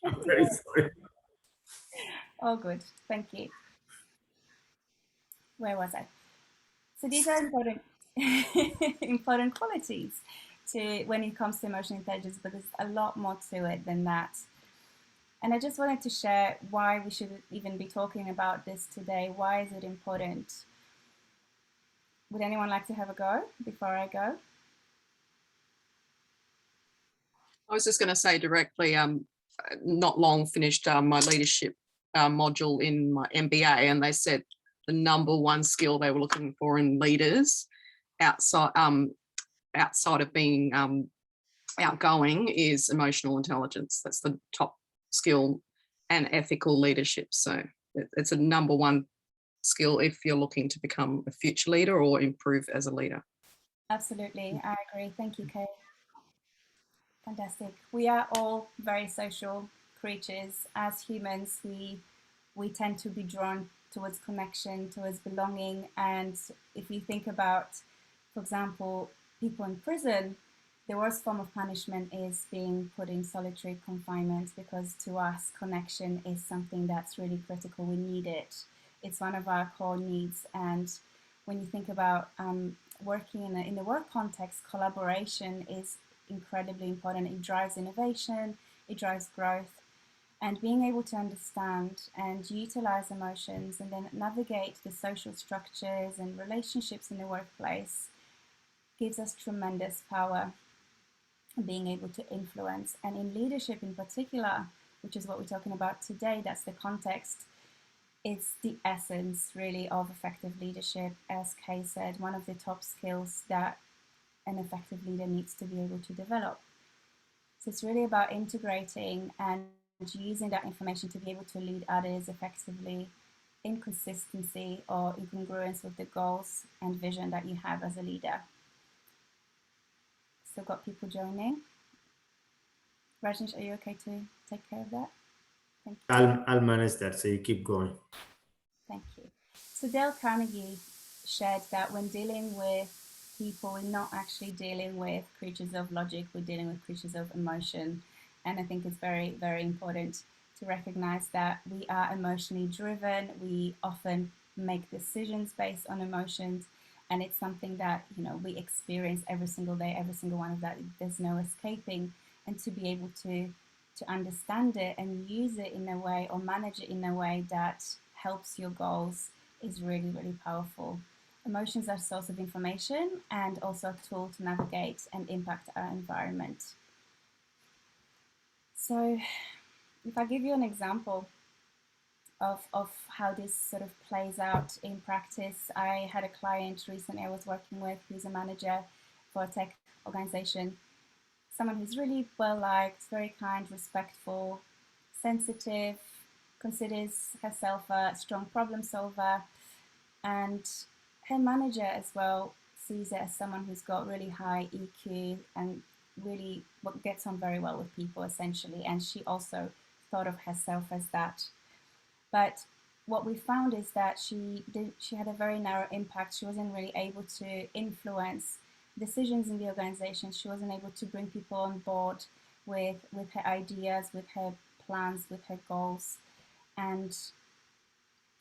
I'm very sorry. All good. Thank you. Where was I? So these are important important qualities to when it comes to emotional intelligence, but there's a lot more to it than that. And I just wanted to share why we should even be talking about this today. Why is it important? Would anyone like to have a go before I go? I was just going to say directly, not long finished my leadership module in my MBA, and they said the #1 skill they were looking for in leaders outside of being outgoing is emotional intelligence. That's the top skill, and ethical leadership. So it's a #1 skill if you're looking to become a future leader or improve as a leader. Absolutely, I agree. Thank you, Kay. Fantastic. We are all very social creatures. As humans, we tend to be drawn towards connection, towards belonging. And if you think about, for example, people in prison, the worst form of punishment is being put in solitary confinement, because to us, connection is something that's really critical. We need it. It's one of our core needs. And when you think about working in the work context, collaboration is incredibly important. It drives innovation, it drives growth, and being able to understand and utilize emotions and then navigate the social structures and relationships in the workplace gives us tremendous power, being able to influence. And in leadership in particular, which is what we're talking about today, that's the context, it's the essence really of effective leadership. As Kay said, one of the top skills that an effective leader needs to be able to develop. So it's really about integrating and using that information to be able to lead others effectively in consistency or in congruence with the goals and vision that you have as a leader. Still got people joining. Rajnish, are you okay to take care of that? Thank you. I'll manage that, so you keep going. Thank you. So Dale Carnegie shared that when dealing with people, we're not actually dealing with creatures of logic, we're dealing with creatures of emotion. And I think it's very, very important to recognize that we are emotionally driven. We often make decisions based on emotions, and it's something that, you know, we experience every single day, every single one of that. There's no escaping. And to be able to understand it and use it in a way, or manage it in a way that helps your goals, is really, really powerful. Emotions are a source of information and also a tool to navigate and impact our environment. So if I give you an example of how this sort of plays out in practice, I had a client recently I was working with who's a manager for a tech organization, someone who's really well-liked, very kind, respectful, sensitive, considers herself a strong problem solver, and her manager as well sees it as someone who's got really high EQ and really gets on very well with people, essentially. And she also thought of herself as that. But what we found is that she had a very narrow impact. She wasn't really able to influence decisions in the organization. She wasn't able to bring people on board with her ideas, with her plans, with her goals. And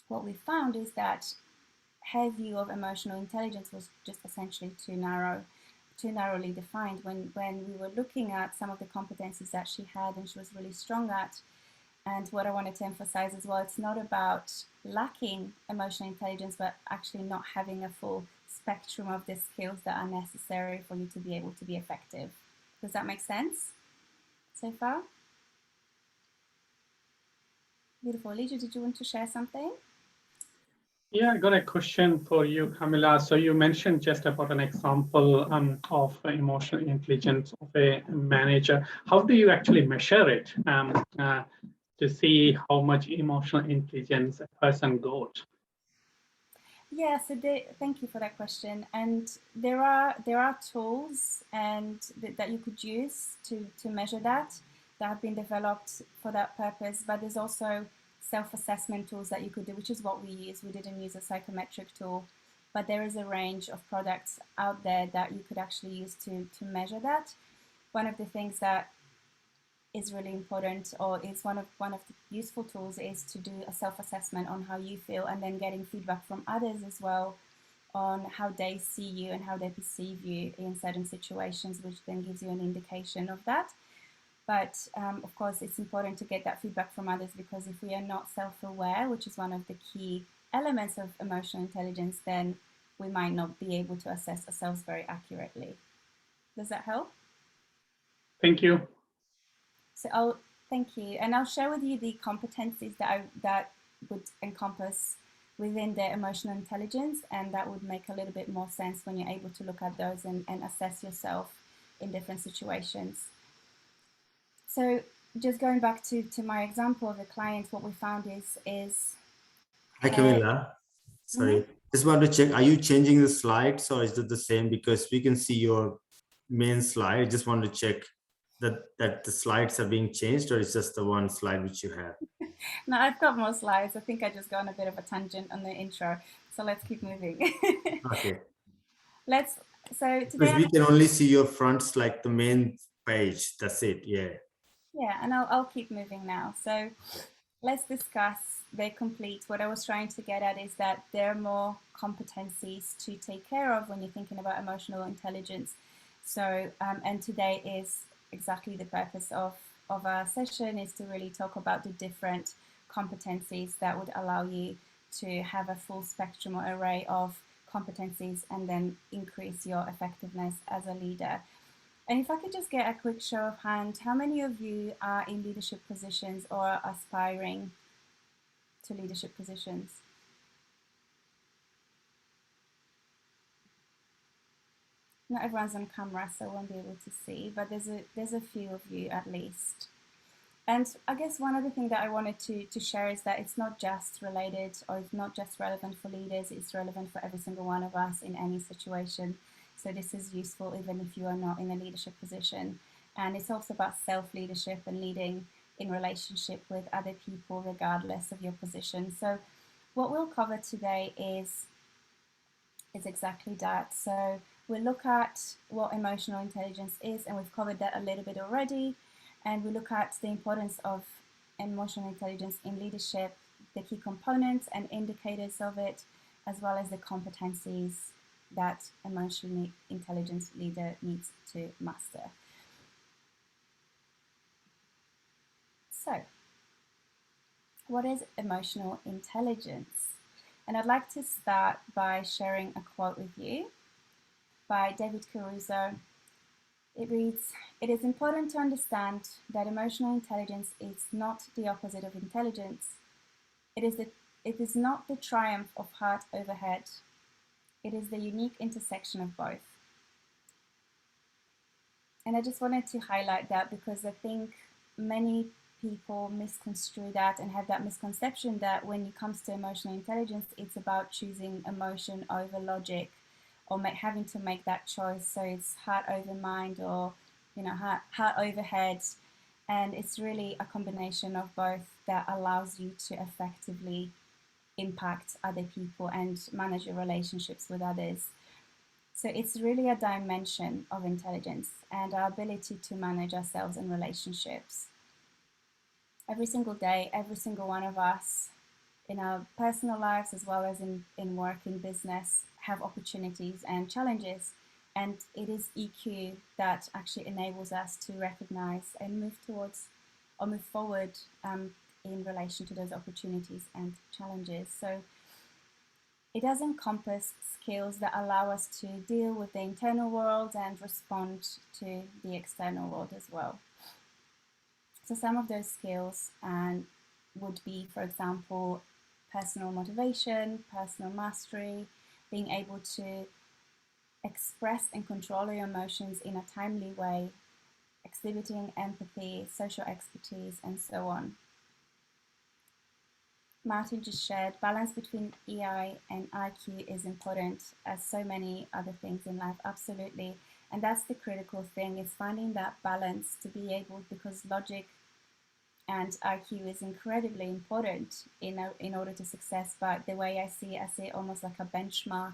what we found is that her view of emotional intelligence was just essentially too narrowly defined. When we were looking at some of the competencies that she had and she was really strong at, and what I wanted to emphasize as well, it's not about lacking emotional intelligence, but actually not having a full spectrum of the skills that are necessary for you to be able to be effective. Does that make sense so far? Beautiful. Elijah, did you want to share something? Yeah, I got a question for you, Kamila. So you mentioned just about an example of emotional intelligence of a manager. How do you actually measure it to see how much emotional intelligence a person got? Yeah, so thank you for that question. And there are tools that you could use to measure that have been developed for that purpose. But there's also self-assessment tools that you could do, which is what we use. We didn't use a psychometric tool, but there is a range of products out there that you could actually use to measure that. One of the things that is really important, or is one of the useful tools, is to do a self-assessment on how you feel, and then getting feedback from others as well on how they see you and how they perceive you in certain situations, which then gives you an indication of that. But of course, it's important to get that feedback from others, because if we are not self-aware, which is one of the key elements of emotional intelligence, then we might not be able to assess ourselves very accurately. Does that help? Thank you. So thank you. And I'll share with you the competencies that would encompass within the emotional intelligence, and that would make a little bit more sense when you're able to look at those and assess yourself in different situations. So just going back to my example of the client, what we found is Hi, Kamila. Sorry, just want to check, are you changing the slides or is it the same? Because we can see your main slide. Just want to check that the slides are being changed, or it's just the one slide which you have? No, I've got more slides. I think I just got on a bit of a tangent on the intro. So let's keep moving. Okay. So today, because we can only see your fronts, like the main page. That's it. Yeah. Yeah, and I'll keep moving now. So let's discuss the complete. What I was trying to get at is that there are more competencies to take care of when you're thinking about emotional intelligence. So, and today is exactly the purpose of our session, is to really talk about the different competencies that would allow you to have a full spectrum or array of competencies and then increase your effectiveness as a leader. And if I could just get a quick show of hands, how many of you are in leadership positions or are aspiring to leadership positions? Not everyone's on camera, so I won't be able to see, but there's a few of you at least. And I guess one other thing that I wanted to share is that it's not just related, or it's not just relevant for leaders, it's relevant for every single one of us in any situation. So this is useful even if you are not in a leadership position. And it's also about self-leadership and leading in relationship with other people, regardless of your position. So what we'll cover today is exactly that. So we'll look at what emotional intelligence is, and we've covered that a little bit already. And we look at the importance of emotional intelligence in leadership, the key components and indicators of it, as well as the competencies that emotionally intelligent leader needs to master. So, what is emotional intelligence? And I'd like to start by sharing a quote with you by 𝘲𝘰𝘿𝑝. It reads, "It is important to understand that emotional intelligence is not the opposite of intelligence. It is not the triumph of heart over head. It is the unique intersection of both." And I just wanted to highlight that because I think many people misconstrue that and have that misconception that when it comes to emotional intelligence, it's about choosing emotion over logic, or having to make that choice. So it's heart over mind, or heart over head. And it's really a combination of both that allows you to effectively impact other people and manage your relationships with others. So it's really a dimension of intelligence and our ability to manage ourselves and relationships. Every single day, every single one of us in our personal lives as well as in work, in business, have opportunities and challenges. And it is EQ that actually enables us to recognize and move towards or move forward in relation to those opportunities and challenges. So it does encompass skills that allow us to deal with the internal world and respond to the external world as well. So some of those skills would be, for example, personal motivation, personal mastery, being able to express and control your emotions in a timely way, exhibiting empathy, social expertise, and so on. Martin just shared, balance between EI and IQ is important, as so many other things in life, absolutely. And that's the critical thing, is finding that balance to be able, because logic and IQ is incredibly important in order to success, but the way I see it almost like a benchmark,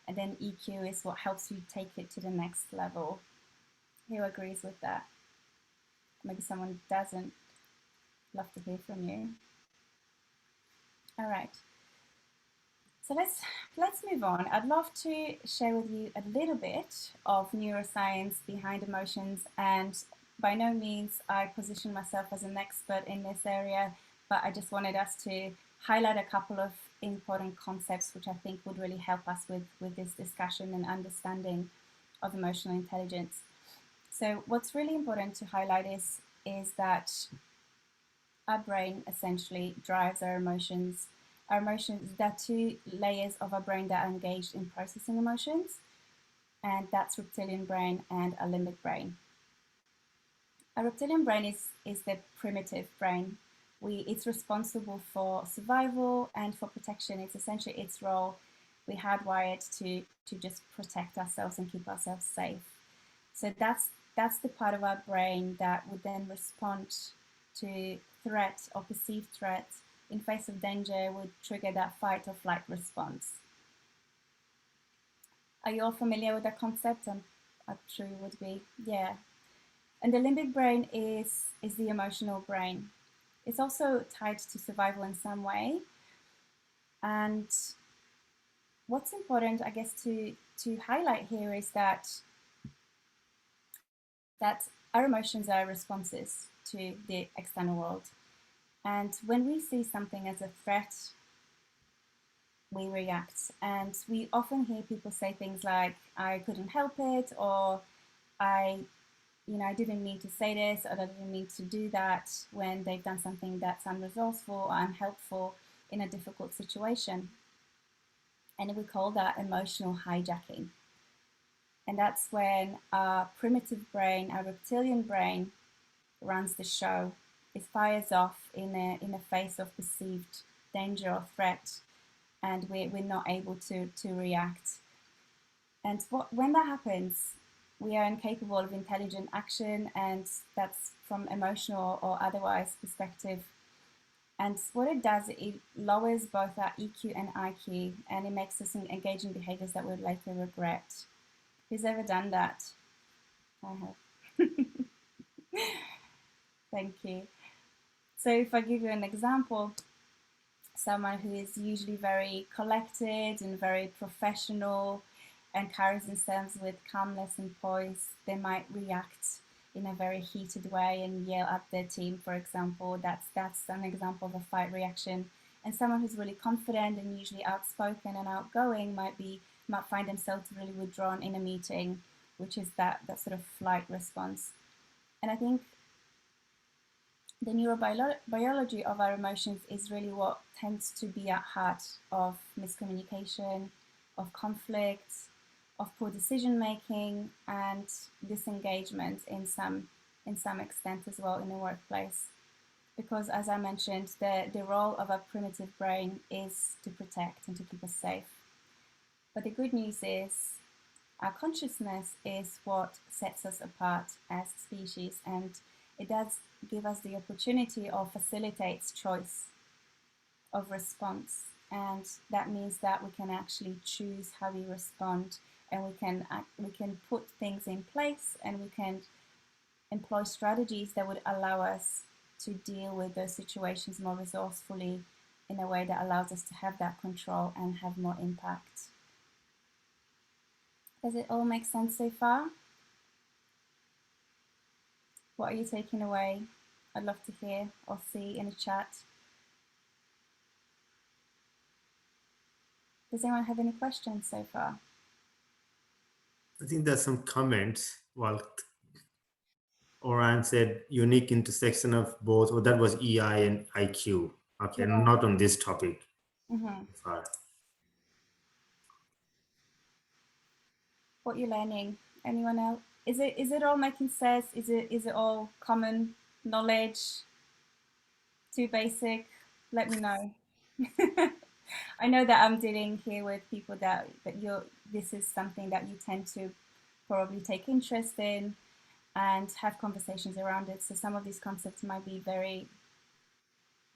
and then EQ is what helps you take it to the next level. Who agrees with that? maybe someone doesn't. Love to hear from you. All right. So let's move on. I'd love to share with you a little bit of neuroscience behind emotions, and by no means I position myself as an expert in this area, but I just wanted us to highlight a couple of important concepts which I think would really help us with this discussion and understanding of emotional intelligence. So what's really important to highlight is that our brain essentially drives our emotions. Our emotions, there are two layers of our brain that are engaged in processing emotions, and that's reptilian brain and a limbic brain. Our reptilian brain is the primitive brain. It's responsible for survival and for protection. It's essentially its role. We hardwired to just protect ourselves and keep ourselves safe. So that's the part of our brain that would then respond to threat or perceived threat. In face of danger, would trigger that fight or flight response. Are you all familiar with that concept? I'm sure you would be. Yeah. And the limbic brain is the emotional brain. It's also tied to survival in some way. And what's important, I guess, to highlight here is that our emotions are responses to the external world. And when we see something as a threat, we react. And we often hear people say things like, I couldn't help it, or I didn't mean to say this, or I didn't mean to do that, when they've done something that's unresourceful or unhelpful in a difficult situation. And we call that emotional hijacking. And that's when our primitive brain, our reptilian brain, runs the show. It fires off in the face of perceived danger or threat, and we're not able to react. And when that happens, we are incapable of intelligent action, and that's from emotional or otherwise perspective. And what it does, it lowers both our EQ and IQ, and it makes us engage in behaviors that we'll later regret. Who's ever done that? I have. Thank you. So if I give you an example, someone who is usually very collected and very professional and carries themselves with calmness and poise, they might react in a very heated way and yell at their team, for example. That's an example of a fight reaction. And someone who's really confident and usually outspoken and outgoing might find themselves really withdrawn in a meeting, which is that sort of flight response. And I think the neurobiology of our emotions is really what tends to be at heart of miscommunication, of conflict, of poor decision making, and disengagement in some extent as well in the workplace. Because as I mentioned, the role of our primitive brain is to protect and to keep us safe. But the good news is our consciousness is what sets us apart as species, and it does give us the opportunity or facilitates choice of response. And that means that we can actually choose how we respond, and we can put things in place, and we can employ strategies that would allow us to deal with those situations more resourcefully in a way that allows us to have that control and have more impact. Does it all make sense so far? What are you taking away? I'd love to hear or see in the chat. Does anyone have any questions so far? I think there's some comments. Well, Oran said unique intersection of both. Oh, that was EI and IQ. Okay, Yeah. not on this topic. Mm-hmm. Sorry. What you're learning? Anyone else? Is it all making sense? Is it all common knowledge? Too basic? Let me know. I know that I'm dealing here with people that this is something that you tend to probably take interest in and have conversations around it. So some of these concepts might be very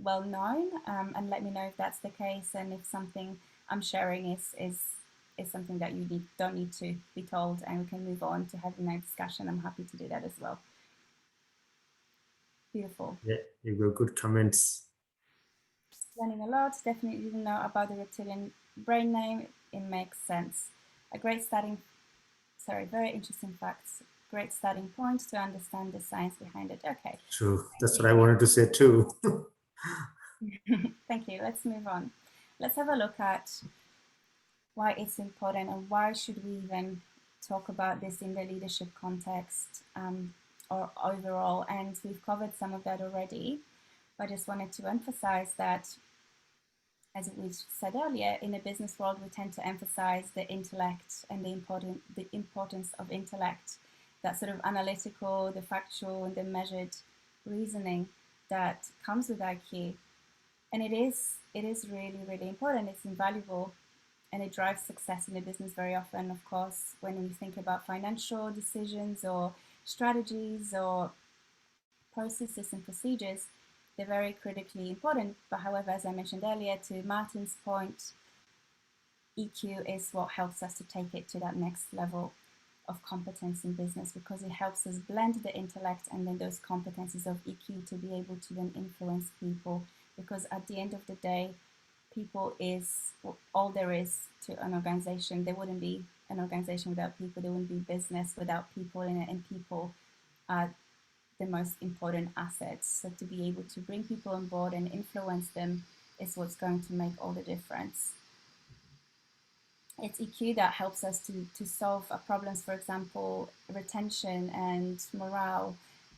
well known, and let me know if that's the case, and if something I'm sharing is something that you don't need to be told, and we can move on to having a discussion. I'm happy to do that as well. Beautiful. Yeah, you got good comments. Learning a lot. Definitely didn't know about the reptilian brain name. It makes sense. A great starting, very interesting facts. Great starting point to understand the science behind it. Okay. True. That's what I wanted to say too. Thank you. Let's move on. Let's have a look at why it's important and why should we even talk about this in the leadership context or overall. And we've covered some of that already. I just wanted to emphasize that, as we said earlier, in the business world, we tend to emphasize the intellect and the importance of intellect, that sort of analytical, the factual, and the measured reasoning that comes with IQ. And it is really, really important. It's invaluable, and it drives success in the business very often. Of course, when we think about financial decisions or strategies or processes and procedures, they're very critically important. But however, as I mentioned earlier, to Martin's point, EQ is what helps us to take it to that next level of competence in business, because it helps us blend the intellect and then those competencies of EQ to be able to then influence people. Because at the end of the day, people is all there is to an organization. There wouldn't be an organization without people. There wouldn't be business without people in it, and people are the most important assets. So to be able to bring people on board and influence them is what's going to make all the difference. It's EQ that helps us to solve problems, for example, retention and morale,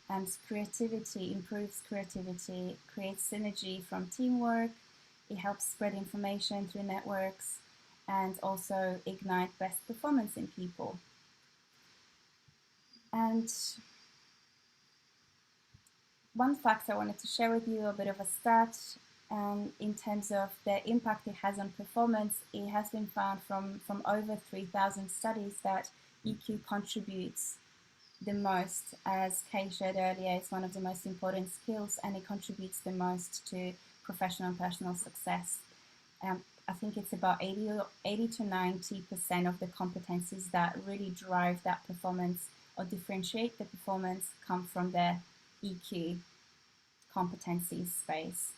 and creativity, improves creativity, creates synergy from teamwork. It helps spread information through networks and also ignite best performance in people. And one fact I wanted to share with you, a bit of a stat, in terms of the impact it has on performance. It has been found from over 3,000 studies that EQ contributes the most. As Kay shared earlier, it's one of the most important skills, and it contributes the most to professional and personal success. I think it's about 80 to 90% of the competencies that really drive that performance or differentiate the performance come from the EQ competencies space.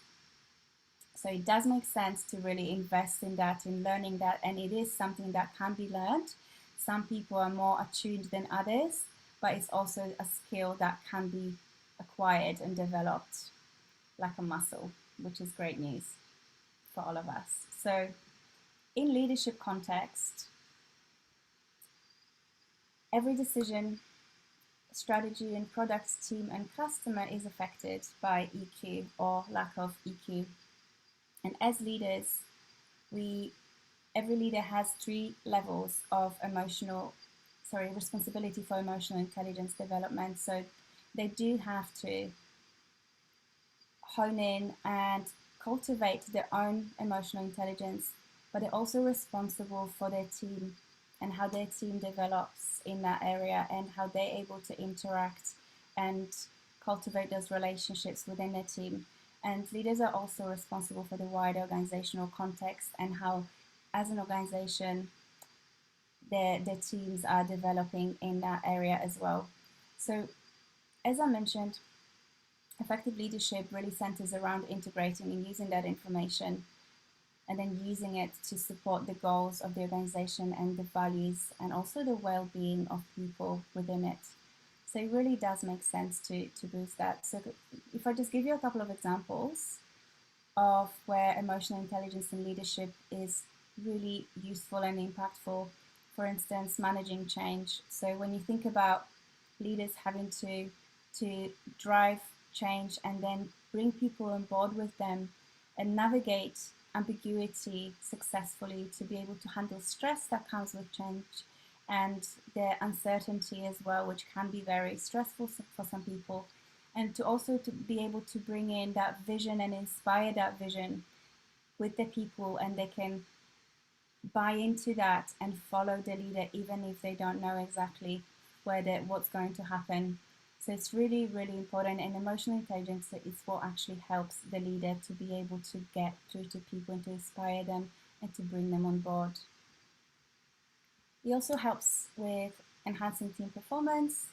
So it does make sense to really invest in that, in learning that, and it is something that can be learned. Some people are more attuned than others, but it's also a skill that can be acquired and developed like a muscle, which is great news for all of us. So in leadership context, every decision, strategy, and product, team, and customer is affected by EQ or lack of EQ. And as leaders, every leader has 3 levels of responsibility for emotional intelligence development. So they do have to hone in and cultivate their own emotional intelligence, but they're also responsible for their team and how their team develops in that area and how they're able to interact and cultivate those relationships within their team. And leaders are also responsible for the wider organizational context and how, as an organization, their teams are developing in that area as well. So, as I mentioned, effective leadership really centers around integrating and using that information and then using it to support the goals of the organization and the values and also the well-being of people within it. So it really does make sense to boost that. So if I just give you a couple of examples of where emotional intelligence in leadership is really useful and impactful, for instance, managing change. So when you think about leaders having to drive change and then bring people on board with them and navigate ambiguity successfully, to be able to handle stress that comes with change and the uncertainty as well, which can be very stressful for some people, and to also to be able to bring in that vision and inspire that vision with the people, and they can buy into that and follow the leader even if they don't know exactly what's going to happen. So it's really, really important, and emotional intelligence is what actually helps the leader to be able to get through to people and to inspire them and to bring them on board. It also helps with enhancing team performance,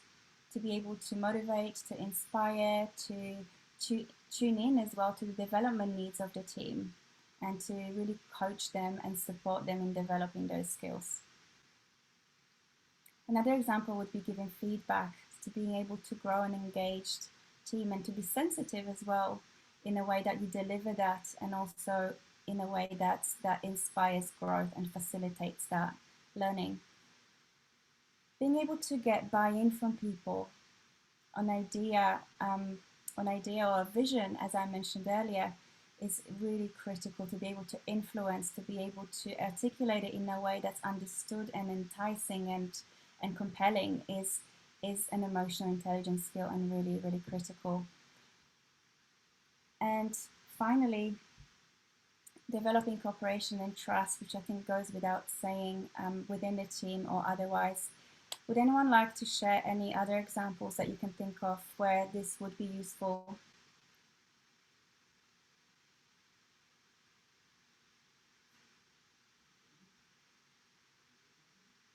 to be able to motivate, to inspire, to tune in as well to the development needs of the team, and to really coach them and support them in developing those skills. Another example would be giving feedback, to being able to grow an engaged team and to be sensitive as well in a way that you deliver that, and also in a way that inspires growth and facilitates that learning. Being able to get buy-in from people on idea or a vision, as I mentioned earlier, is really critical to be able to influence, to be able to articulate it in a way that's understood and enticing and compelling is an emotional intelligence skill, and really, really critical. And finally, developing cooperation and trust, which I think goes without saying, within the team or otherwise. Would anyone like to share any other examples that you can think of where this would be useful?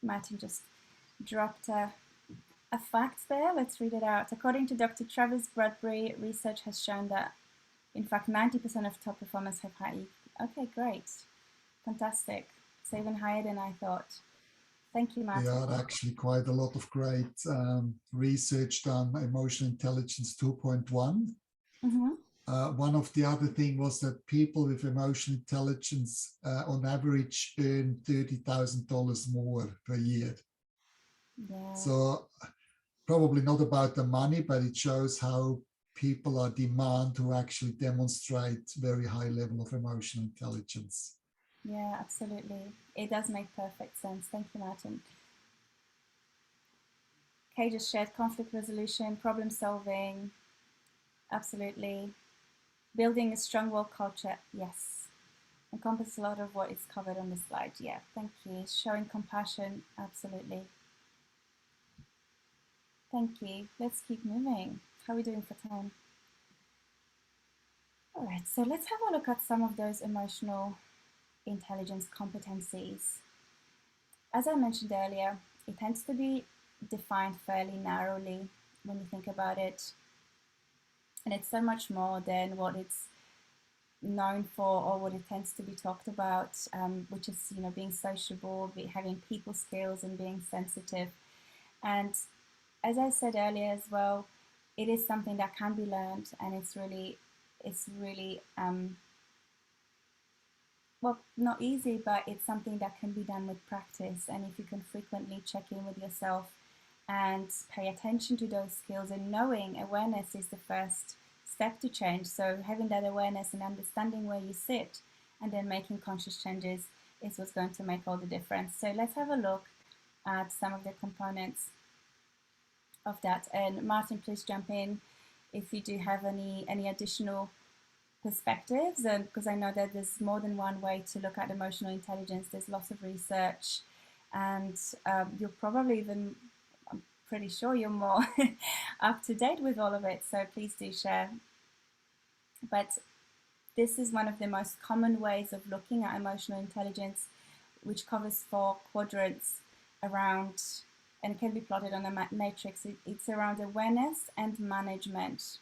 Martin just dropped a fact there. Let's read it out. According to Dr. Travis Bradbury, research has shown that, in fact, 90% of top performers have high EQ. Okay, great. Fantastic. So even higher than I thought. Thank you, Martin. There are actually quite a lot of great research done, emotional intelligence 2.1. One of the other thing was that people with emotional intelligence on average earn $30,000 more per year. Yeah. So probably not about the money, but it shows how people are demand to actually demonstrate very high level of emotional intelligence. Yeah, absolutely. It does make perfect sense. Thank you, Martin. Kay just shared conflict resolution, problem solving. Absolutely. Building a strong work culture. Yes. Encompasses a lot of what is covered on the slide. Yeah, thank you. Showing compassion. Absolutely. Thank you. Let's keep moving. How are we doing for time? All right, so let's have a look at some of those emotional intelligence competencies. As I mentioned earlier, it tends to be defined fairly narrowly when you think about it. And it's so much more than what it's known for or what it tends to be talked about, which is, you know, being sociable, having people skills and being sensitive. And as I said earlier as well, it is something that can be learned, and it's really well, not easy, but it's something that can be done with practice. And if you can frequently check in with yourself and pay attention to those skills, and knowing awareness is the first step to change. So having that awareness and understanding where you sit and then making conscious changes is what's going to make all the difference. So let's have a look at some of the components of that. And Martin, please jump in if you do have any additional perspectives, because I know that there's more than one way to look at emotional intelligence. There's lots of research, and you're probably even, I'm pretty sure you're more up to date with all of it, so please do share. But this is one of the most common ways of looking at emotional intelligence, which covers 4 quadrants around, and it can be plotted on a matrix. It's around awareness and management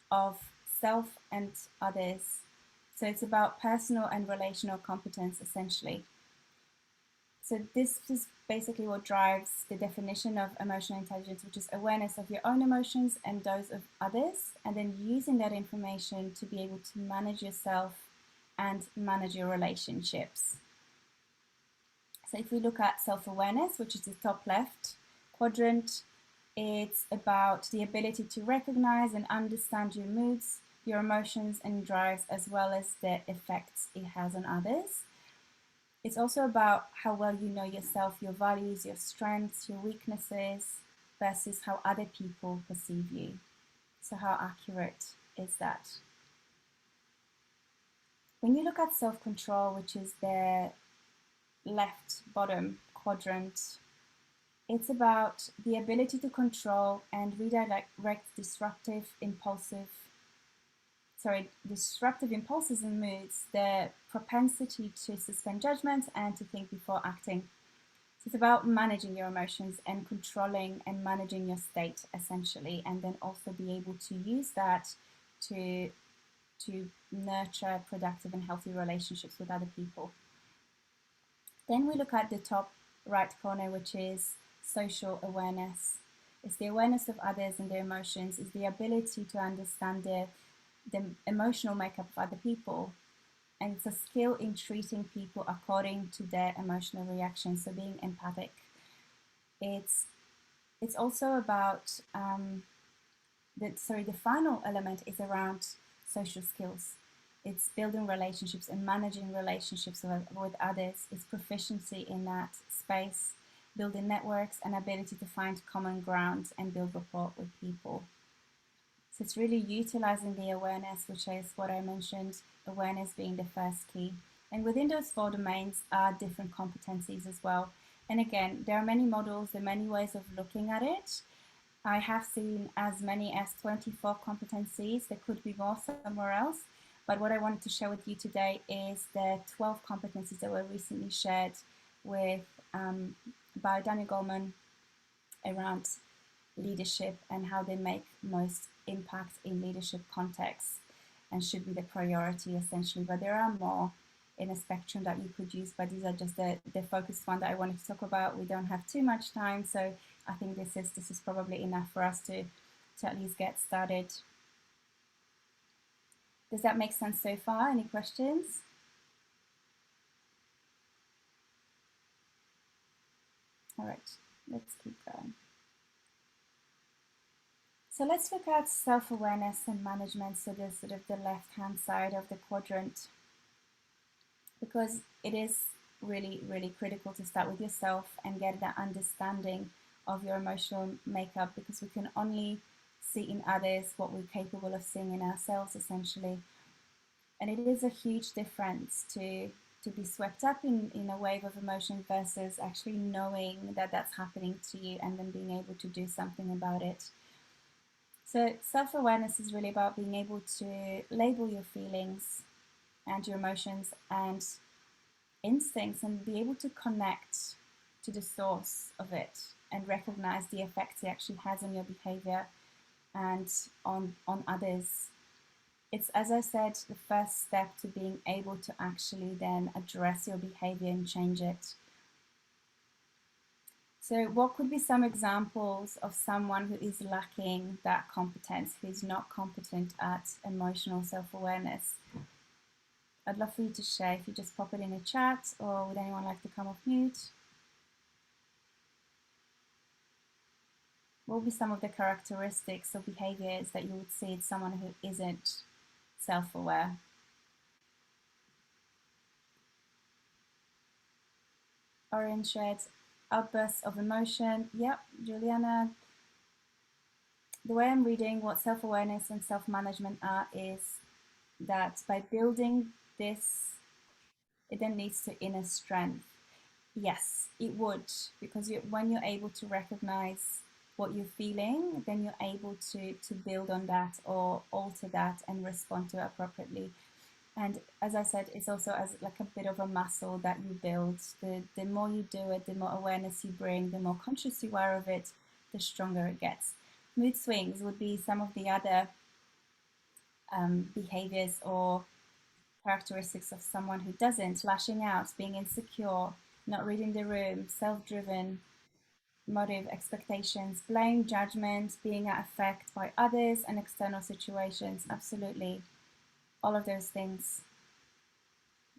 of self and others. So it's about personal and relational competence, essentially. So this is basically what drives the definition of emotional intelligence, which is awareness of your own emotions and those of others, and then using that information to be able to manage yourself and manage your relationships. So if we look at self-awareness, which is the top left quadrant, it's about the ability to recognize and understand your moods, your emotions and drives, as well as the effects it has on others. It's also about how well you know yourself, your values, your strengths, your weaknesses, versus how other people perceive you. So how accurate is that? When you look at self-control, which is the left bottom quadrant, it's about the ability to control and redirect disruptive impulses and moods, the propensity to suspend judgment and to think before acting. It's about managing your emotions and controlling and managing your state, essentially, and then also be able to use that to nurture productive and healthy relationships with other people. Then we look at the top right corner, which is social awareness. It's the awareness of others and their emotions. It's the ability to understand the emotional makeup of other people. And it's a skill in treating people according to their emotional reactions, so being empathic. It's also about, the final element is around social skills. It's building relationships and managing relationships with others. It's proficiency in that space, building networks and ability to find common ground and build rapport with people. So it's really utilizing the awareness, which is what I mentioned, awareness being the first key. And within those 4 domains are different competencies as well. And again, there are many models, there are many ways of looking at it. I have seen as many as 24 competencies. There could be more somewhere else. But what I wanted to share with you today is the 12 competencies that were recently shared with by Daniel Goleman around leadership and how they make most impact in leadership contexts and should be the priority, essentially. But there are more in a spectrum that you could use, but these are just the focused one that I wanted to talk about. We don't have too much time, so I think this is probably enough for us to at least get started. Does that make sense so far? Any questions? All right, let's keep going. So let's look at self-awareness and management, so there's sort of the left-hand side of the quadrant, because it is really, really critical to start with yourself and get that understanding of your emotional makeup, because we can only see in others what we're capable of seeing in ourselves, essentially. And it is a huge difference to be swept up in a wave of emotion versus actually knowing that that's happening to you and then being able to do something about it. So self-awareness is really about being able to label your feelings and your emotions and instincts and be able to connect to the source of it and recognize the effects it actually has on your behavior and on others. It's, as I said, the first step to being able to actually then address your behavior and change it. So what could be some examples of someone who is lacking that competence, who is not competent at emotional self-awareness? I'd love for you to share. If you just pop it in the chat, or would anyone like to come off mute? What would be some of the characteristics or behaviors that you would see in someone who isn't self-aware? Orange shared outbursts of emotion. Yep, Juliana. The way I'm reading what self-awareness and self-management are is that by building this, it then leads to inner strength. Yes, it would, because when you're able to recognize what you're feeling, then you're able to build on that or alter that and respond to it appropriately. And as I said, it's also as like a bit of a muscle that you build. The more you do it, the more awareness you bring, the more conscious you are of it, the stronger it gets. Mood swings would be some of the other behaviors or characteristics of someone who doesn't, lashing out, being insecure, not reading the room, self-driven, motive, expectations, blame, judgment, being at effect by others and external situations. Absolutely. All of those things.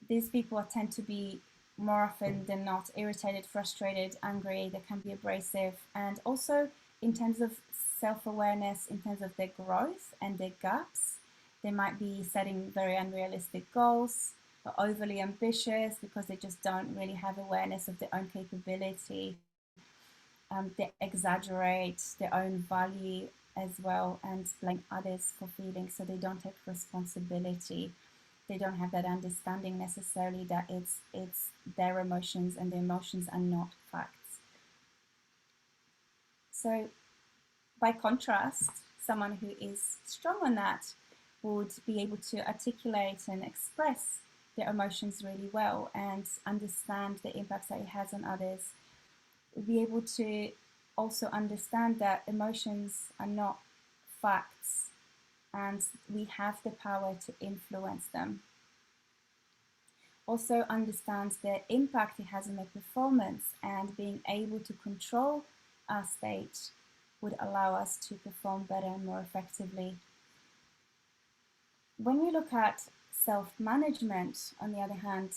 These people tend to be more often than not irritated, frustrated, angry. They can be abrasive. And also in terms of self-awareness, in terms of their growth and their gaps, they might be setting very unrealistic goals or overly ambitious because they just don't really have awareness of their own capability. They exaggerate their own value as well and blame others for feelings, so they don't take responsibility. They don't have that understanding necessarily that it's their emotions and their emotions are not facts. So by contrast, someone who is strong on that would be able to articulate and express their emotions really well and understand the impacts that it has on others. be able to also understand that emotions are not facts and we have the power to influence them. Also understands the impact it has on their performance, and being able to control our state would allow us to perform better and more effectively. When we look at self-management, on the other hand,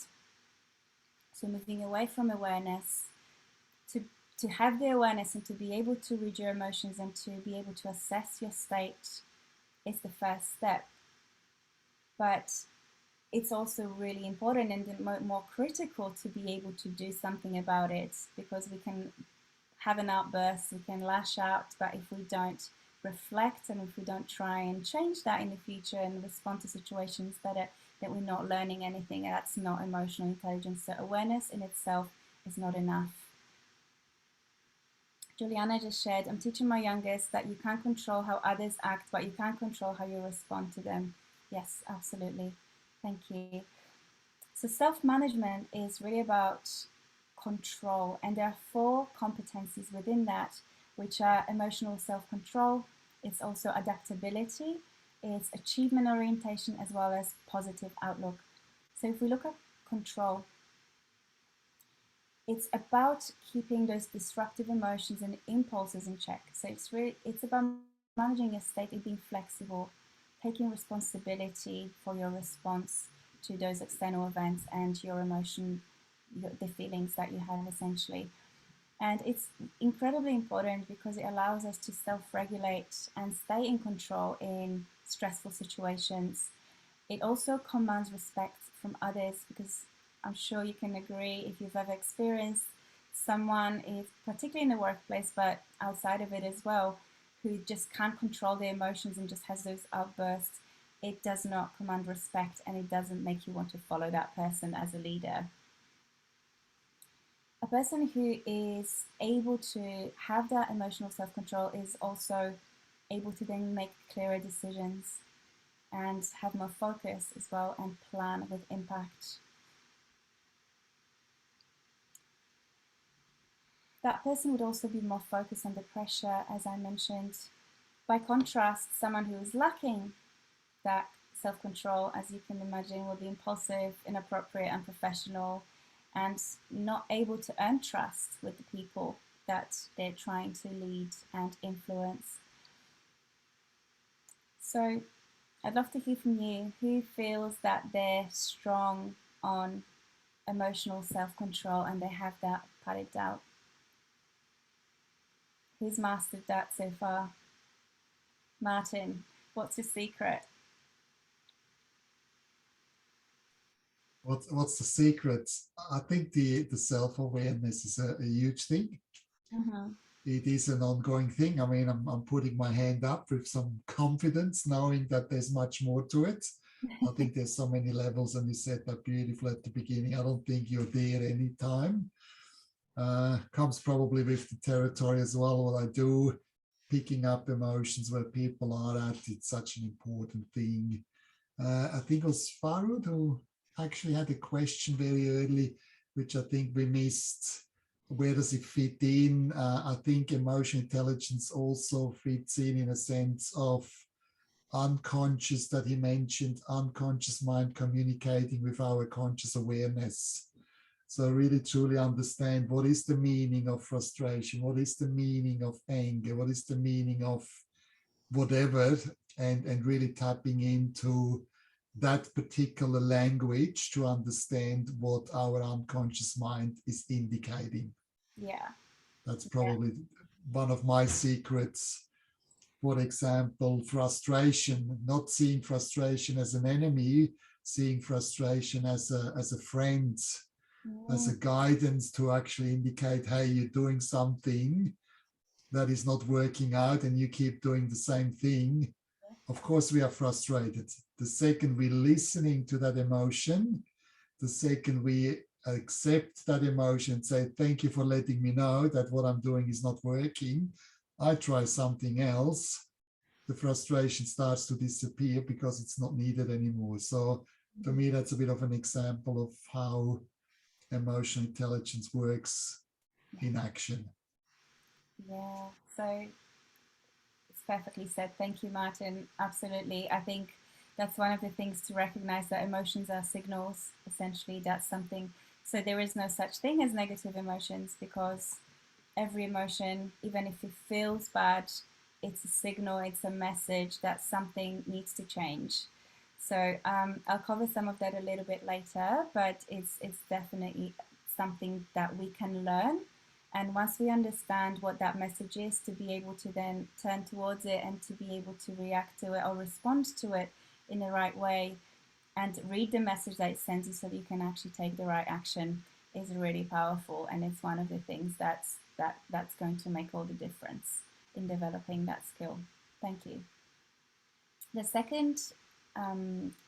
so moving away from awareness, to have the awareness and to be able to read your emotions and to be able to assess your state is the first step. But it's also really important and more critical to be able to do something about it, because we can have an outburst, we can lash out, but if we don't reflect and if we don't try and change that in the future and respond to situations better, that we're not learning anything. That's not emotional intelligence. So awareness in itself is not enough. Juliana just shared, I'm teaching my youngest that you can't control how others act, but you can control how you respond to them. Yes, absolutely. Thank you. So self-management is really about control, and there are 4 competencies within that, which are emotional self-control, it's also adaptability, it's achievement orientation, as well as positive outlook. So if we look at control, it's about keeping those disruptive emotions and impulses in check. So it's about managing your state and being flexible, taking responsibility for your response to those external events and your emotion, the feelings that you have essentially. And it's incredibly important because it allows us to self-regulate and stay in control in stressful situations. It also commands respect from others, because I'm sure you can agree, if you've ever experienced someone, particularly in the workplace, but outside of it as well, who just can't control their emotions and just has those outbursts, it does not command respect, and it doesn't make you want to follow that person as a leader. A person who is able to have that emotional self-control is also able to then make clearer decisions and have more focus as well, and plan with impact. That person would also be more focused under pressure, as I mentioned. By contrast, someone who is lacking that self-control, as you can imagine, will be impulsive, inappropriate, unprofessional, and not able to earn trust with the people that they're trying to lead and influence. So I'd love to hear from you. Who feels that they're strong on emotional self-control and they have that padded out? Who's mastered that so far? Martin, what's your secret? What's the secret? I think the self-awareness is a huge thing. It is an ongoing thing. I mean, I'm putting my hand up with some confidence, knowing that there's much more to it. I think there's so many levels, and you said that beautifully at the beginning. I don't think you're there anytime. Comes probably with the territory as well, what I do, picking up emotions where people are at. It's such an important thing. I think it was Farud who actually had a question very early, which I think we missed. Where does it fit in? I think emotional intelligence also fits in a sense of unconscious, that he mentioned, unconscious mind communicating with our conscious awareness. So really truly understand what is the meaning of frustration, what is the meaning of anger, what is the meaning of whatever, and really tapping into that particular language to understand what our unconscious mind is indicating. Yeah. That's probably one of my secrets. For example, frustration, not seeing frustration as an enemy, seeing frustration as a friend, as a guidance to actually indicate, hey, you're doing something that is not working out and you keep doing the same thing. Of course, we are frustrated. The second we're listening to that emotion, the second we accept that emotion and say, thank you for letting me know that what I'm doing is not working, I try something else, the frustration starts to disappear because it's not needed anymore. So to me, that's a bit of an example of how emotional intelligence works in action. Yeah, so it's perfectly said. Thank you, Martin. Absolutely. I think that's one of the things to recognize, that emotions are signals. Essentially, that's something. So there is no such thing as negative emotions, because every emotion, even if it feels bad, it's a signal, it's a message that something needs to change. So I'll cover some of that a little bit later, but it's definitely something that we can learn. And once we understand what that message is, to be able to then turn towards it and to be able to react to it or respond to it in the right way, and read the message that it sends you so that you can actually take the right action, is really powerful. And it's one of the things that's going to make all the difference in developing that skill. Thank you. The second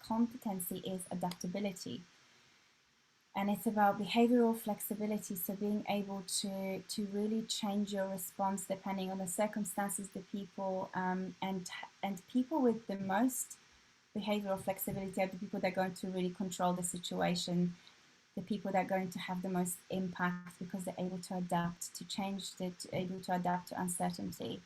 competency is adaptability. And it's about behavioral flexibility, so being able to really change your response depending on the circumstances, the people, and people with the most behavioral flexibility are the people that are going to really control the situation, the people that are going to have the most impact, because they're able to adapt to change, able to adapt to uncertainty.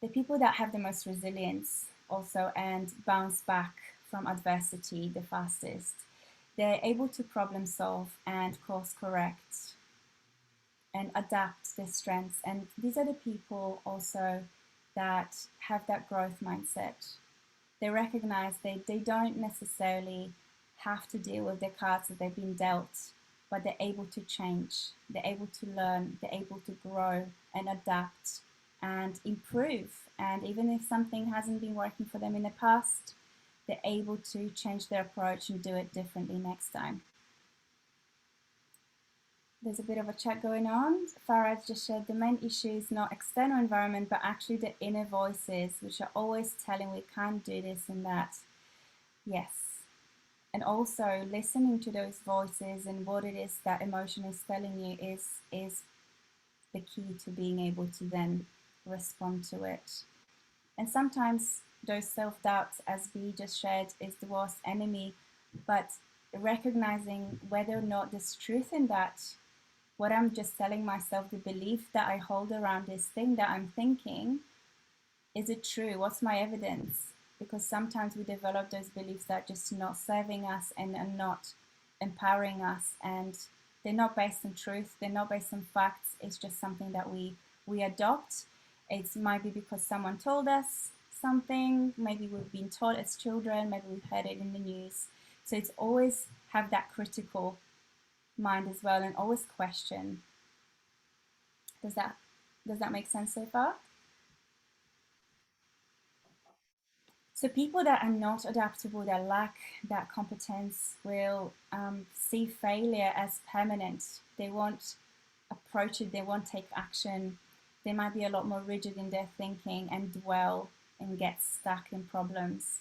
The people that have the most resilience also and bounce back from adversity the fastest. They're able to problem solve and course correct and adapt their strengths. And these are the people also that have that growth mindset. They recognize they don't necessarily have to deal with the cards that they've been dealt, but they're able to change, they're able to learn, they're able to grow and adapt and improve. And even if something hasn't been working for them in the past, they're able to change their approach and do it differently next time. There's a bit of a chat going on. Farad just shared the main issue is not external environment, but actually the inner voices, which are always telling we can't do this and that. Yes. And also listening to those voices and what it is that emotion is telling you is the key to being able to then respond to it. And sometimes those self-doubts, as we just shared, is the worst enemy, but recognizing whether or not there's truth in that, what I'm just telling myself, the belief that I hold around this thing that I'm thinking, is it true? What's my evidence? Because sometimes we develop those beliefs that are just not serving us and are not empowering us, and they're not based on truth, they're not based on facts, it's just something that we adopt. It might be because someone told us something, maybe we've been taught as children, maybe we've heard it in the news. So it's always have that critical mind as well, and always question. Does that make sense so far? So people that are not adaptable, that lack that competence, will see failure as permanent. They won't approach it, they won't take action. They might be a lot more rigid in their thinking and dwell and get stuck in problems.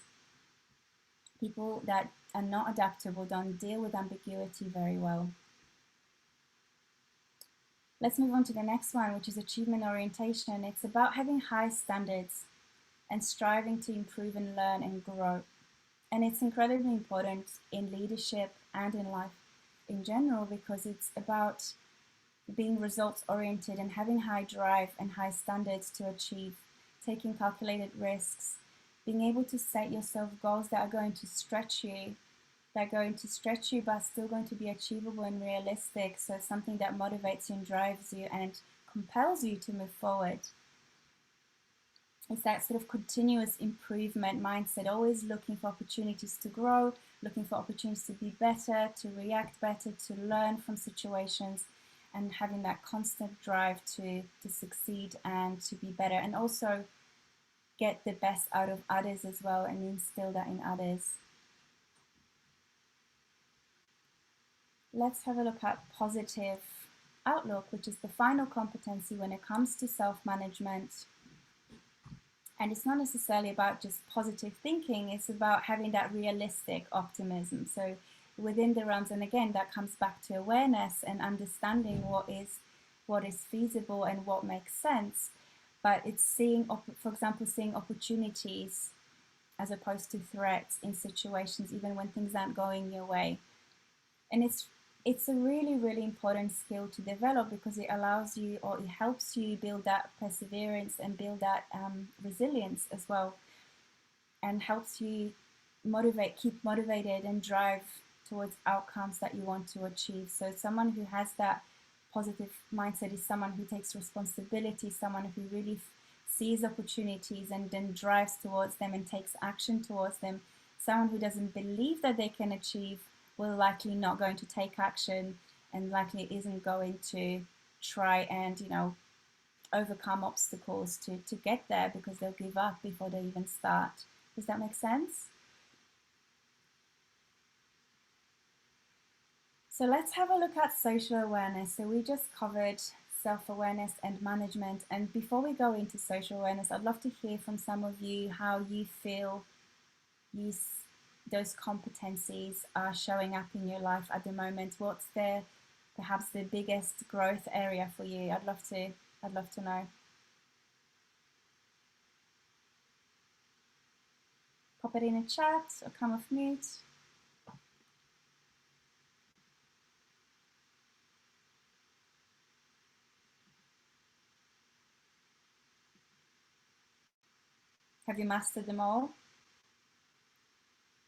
People that are not adaptable don't deal with ambiguity very well. Let's move on to the next one, which is achievement orientation. It's about having high standards and striving to improve and learn and grow. And it's incredibly important in leadership and in life in general, because it's about being results oriented and having high drive and high standards to achieve, taking calculated risks, being able to set yourself goals that are going to stretch you, but still going to be achievable and realistic. So it's something that motivates you and drives you and compels you to move forward. It's that sort of continuous improvement mindset, always looking for opportunities to grow, looking for opportunities to be better, to react better, to learn from situations, and having that constant drive to succeed and to be better, and also get the best out of others as well and instill that in others. Let's have a look at positive outlook, which is the final competency when it comes to self-management. And it's not necessarily about just positive thinking, it's about having that realistic optimism. So within the realms, and again, that comes back to awareness and understanding what is feasible and what makes sense. But it's seeing, for example, seeing opportunities as opposed to threats in situations, even when things aren't going your way. And it's a really, really important skill to develop because it allows you, or it helps you build that perseverance and build that resilience as well, and helps you keep motivated and drive towards outcomes that you want to achieve. So someone who has that positive mindset is someone who takes responsibility, someone who really sees opportunities and then drives towards them and takes action towards them. Someone who doesn't believe that they can achieve will likely not going to take action and likely isn't going to try and, overcome obstacles to get there because they'll give up before they even start. Does that make sense? So let's have a look at social awareness. So we just covered self-awareness and management. And before we go into social awareness, I'd love to hear from some of you how you feel those competencies are showing up in your life at the moment. What's perhaps the biggest growth area for you? I'd love to know. Pop it in a chat or come off mute. Have you mastered them all?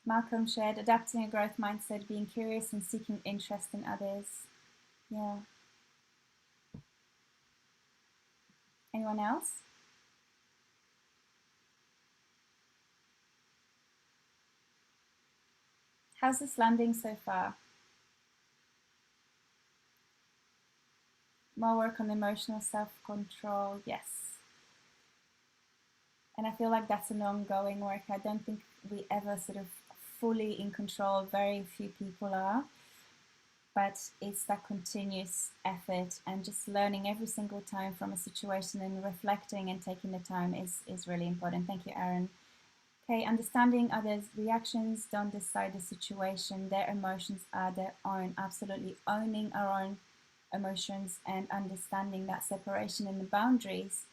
Malcolm shared adapting a growth mindset, being curious and seeking interest in others. Yeah. Anyone else? How's this landing so far? More work on emotional self-control, yes. And I feel like that's an ongoing work. I don't think we ever sort of fully in control. Very few people are. But it's that continuous effort and just learning every single time from a situation and reflecting and taking the time is really important. Thank you, Aaron. Okay, understanding others' reactions, don't decide the situation. Their emotions are their own. Absolutely owning our own emotions and understanding that separation and the boundaries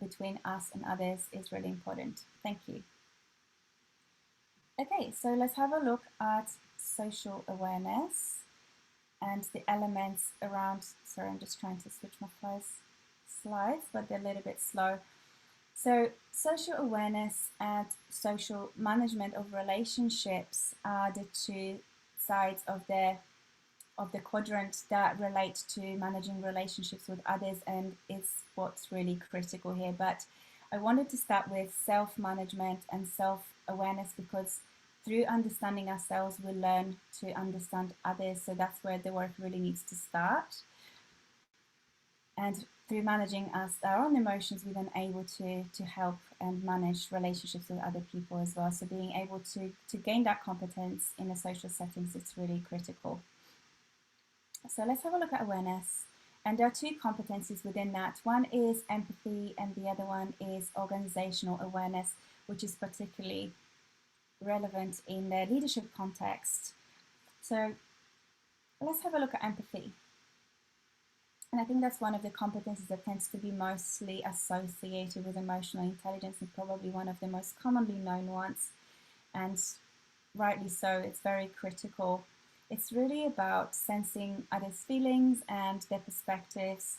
between us and others is really important. Thank you. Okay, so let's have a look at social awareness and the elements around. Sorry, I'm just trying to switch my slides, but they're a little bit slow. So social awareness and social management of relationships are the two sides of the quadrant that relate to managing relationships with others, and it's what's really critical here. But I wanted to start with self-management and self-awareness because through understanding ourselves, we learn to understand others. So that's where the work really needs to start. And through managing our own emotions, we're then able to help and manage relationships with other people as well. So being able to gain that competence in a social settings, it's really critical. So let's have a look at awareness. And there are two competencies within that. One is empathy and the other one is organizational awareness, which is particularly relevant in the leadership context. So let's have a look at empathy. And I think that's one of the competencies that tends to be mostly associated with emotional intelligence and probably one of the most commonly known ones. And rightly so, it's very critical. It's really about sensing others' feelings and their perspectives,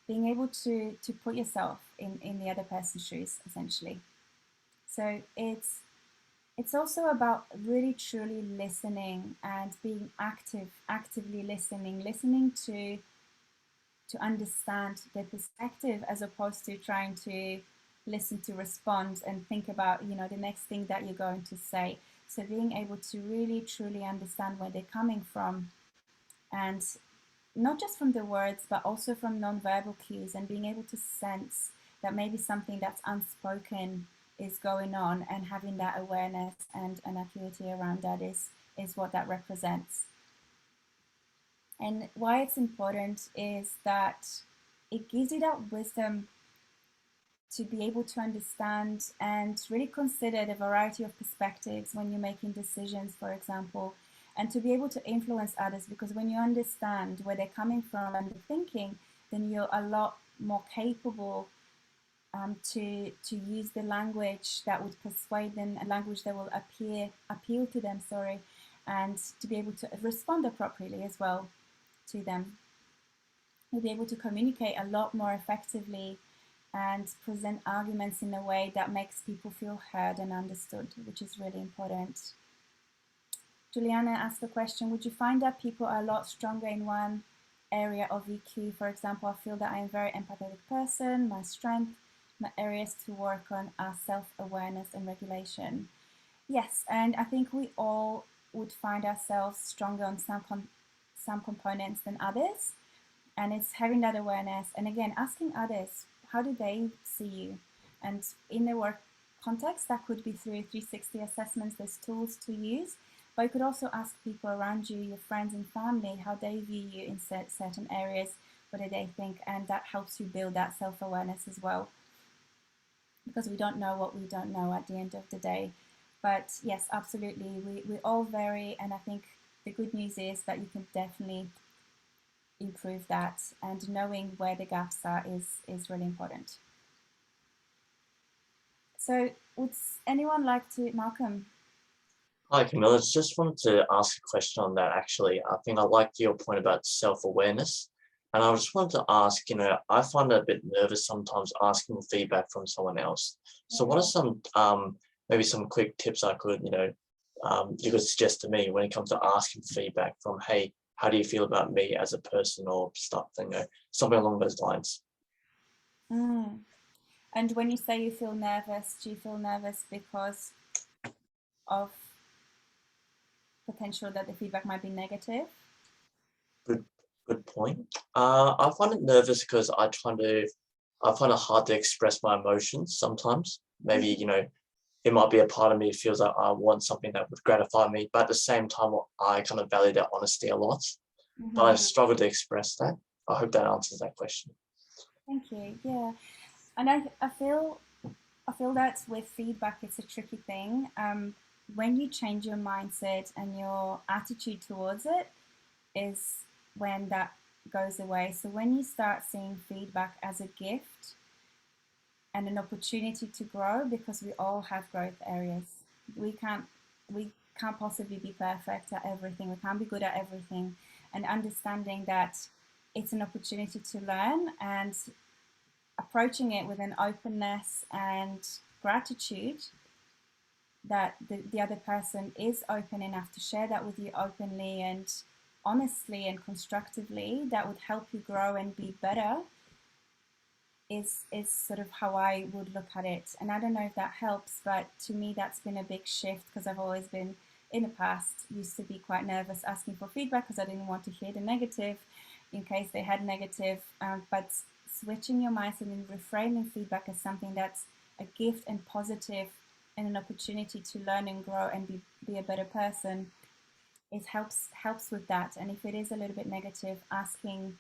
being able to put yourself in the other person's shoes, essentially. So it's also about really truly listening and being actively listening to understand their perspective as opposed to trying to listen to respond and think about, the next thing that you're going to say. So being able to really truly understand where they're coming from, and not just from the words, but also from non-verbal cues, and being able to sense that maybe something that's unspoken is going on, and having that awareness and an acuity around that is what that represents. And why it's important is that it gives you that wisdom to be able to understand and really consider the variety of perspectives when you're making decisions, for example, and to be able to influence others, because when you understand where they're coming from and the thinking, then you're a lot more capable to use the language that would persuade them, a language that will appeal to them, and to be able to respond appropriately as well. to them. You'll be able to communicate a lot more effectively and present arguments in a way that makes people feel heard and understood, which is really important. Juliana asked the question, would you find that people are a lot stronger in one area of EQ? For example, I feel that I am a very empathetic person. My strength, my areas to work on are self-awareness and regulation. Yes, and I think we all would find ourselves stronger on some components than others. And it's having that awareness. And again, asking others, how do they see you? And in the work context, that could be through 360 assessments. There's tools to use. But you could also ask people around you, your friends and family, how they view you in certain areas, what do they think, and that helps you build that self-awareness as well. Because we don't know what we don't know at the end of the day. But yes, absolutely, we all vary, and I think the good news is that you can definitely improve that, and knowing where the gaps are is really important. So would anyone like to, Malcolm? Hi, Kamila. Just wanted to ask a question on that, actually. I think I liked your point about self-awareness. And I just wanted to ask, I find it a bit nervous sometimes asking feedback from someone else. So what are some, maybe some quick tips I could, you could suggest to me when it comes to asking feedback from, hey, how do you feel about me as a person, or stuff, something along those lines? And when you say you feel nervous, do you feel nervous because of potential that the feedback might be negative? Good point. I find it nervous because I find it hard to express my emotions sometimes. Maybe, it might be a part of me that feels like I want something that would gratify me, but at the same time, I kind of value that honesty a lot. But I struggle to express that. I hope that answers that question. Thank you. Yeah, and I feel that with feedback, it's a tricky thing. When you change your mindset and your attitude towards it is when that goes away. So when you start seeing feedback as a gift and an opportunity to grow, because we all have growth areas. We can't possibly be perfect at everything. We can't be good at everything. And understanding that it's an opportunity to learn and approaching it with an openness and gratitude that the other person is open enough to share that with you openly and honestly and constructively, that would help you grow and be better, is sort of how I would look at it. And I don't know if that helps, but to me that's been a big shift, because I've always been, in the past, used to be quite nervous asking for feedback because I didn't want to hear the negative in case they had negative, but switching your mindset and reframing feedback as something that's a gift and positive and an opportunity to learn and grow and be a better person, it helps with that. And if it is a little bit negative, asking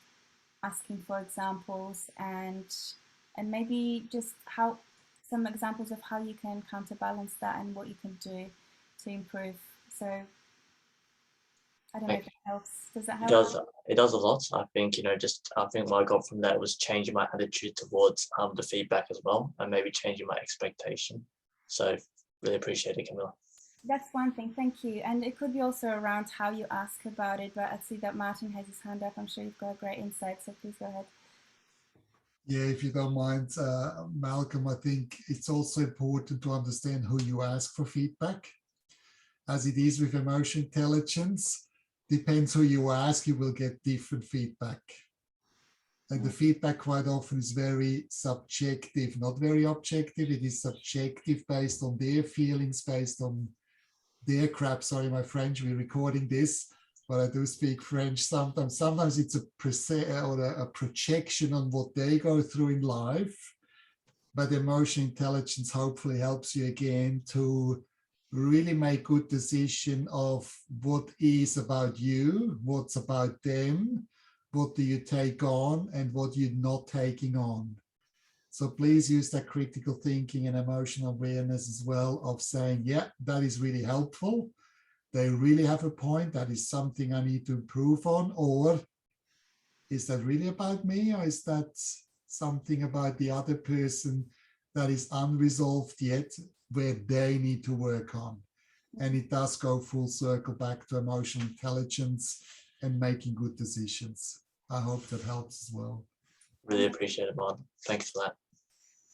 for examples and maybe just some examples of how you can counterbalance that and what you can do to improve. So I don't know if that helps. Does that help? It does a lot. I think, I think what I got from that was changing my attitude towards the feedback as well, and maybe changing my expectation. So really appreciate it, Kamila. That's one thing, thank you. And it could be also around how you ask about it, but I see that Martin has his hand up. I'm sure you've got a great insight, so please go ahead. Yeah, if you don't mind, Malcolm, I think it's also important to understand who you ask for feedback. As it is with emotion intelligence, depends who you ask, you will get different feedback. And the feedback quite often is very subjective, not very objective. It is subjective based on their feelings, based on their crap. Sorry, my French, we're recording this, but I do speak French sometimes. Sometimes it's a projection on what they go through in life. But emotion intelligence hopefully helps you again to really make good decision of what is about you, what's about them, what do you take on and what you're not taking on. So please use that critical thinking and emotional awareness as well of saying, yeah, that is really helpful. They really have a point. That is something I need to improve on. Or is that really about me? Or is that something about the other person that is unresolved yet, where they need to work on? And it does go full circle back to emotional intelligence. and making good decisions. I hope that helps as well. Really appreciate it, Martin. Thanks for that.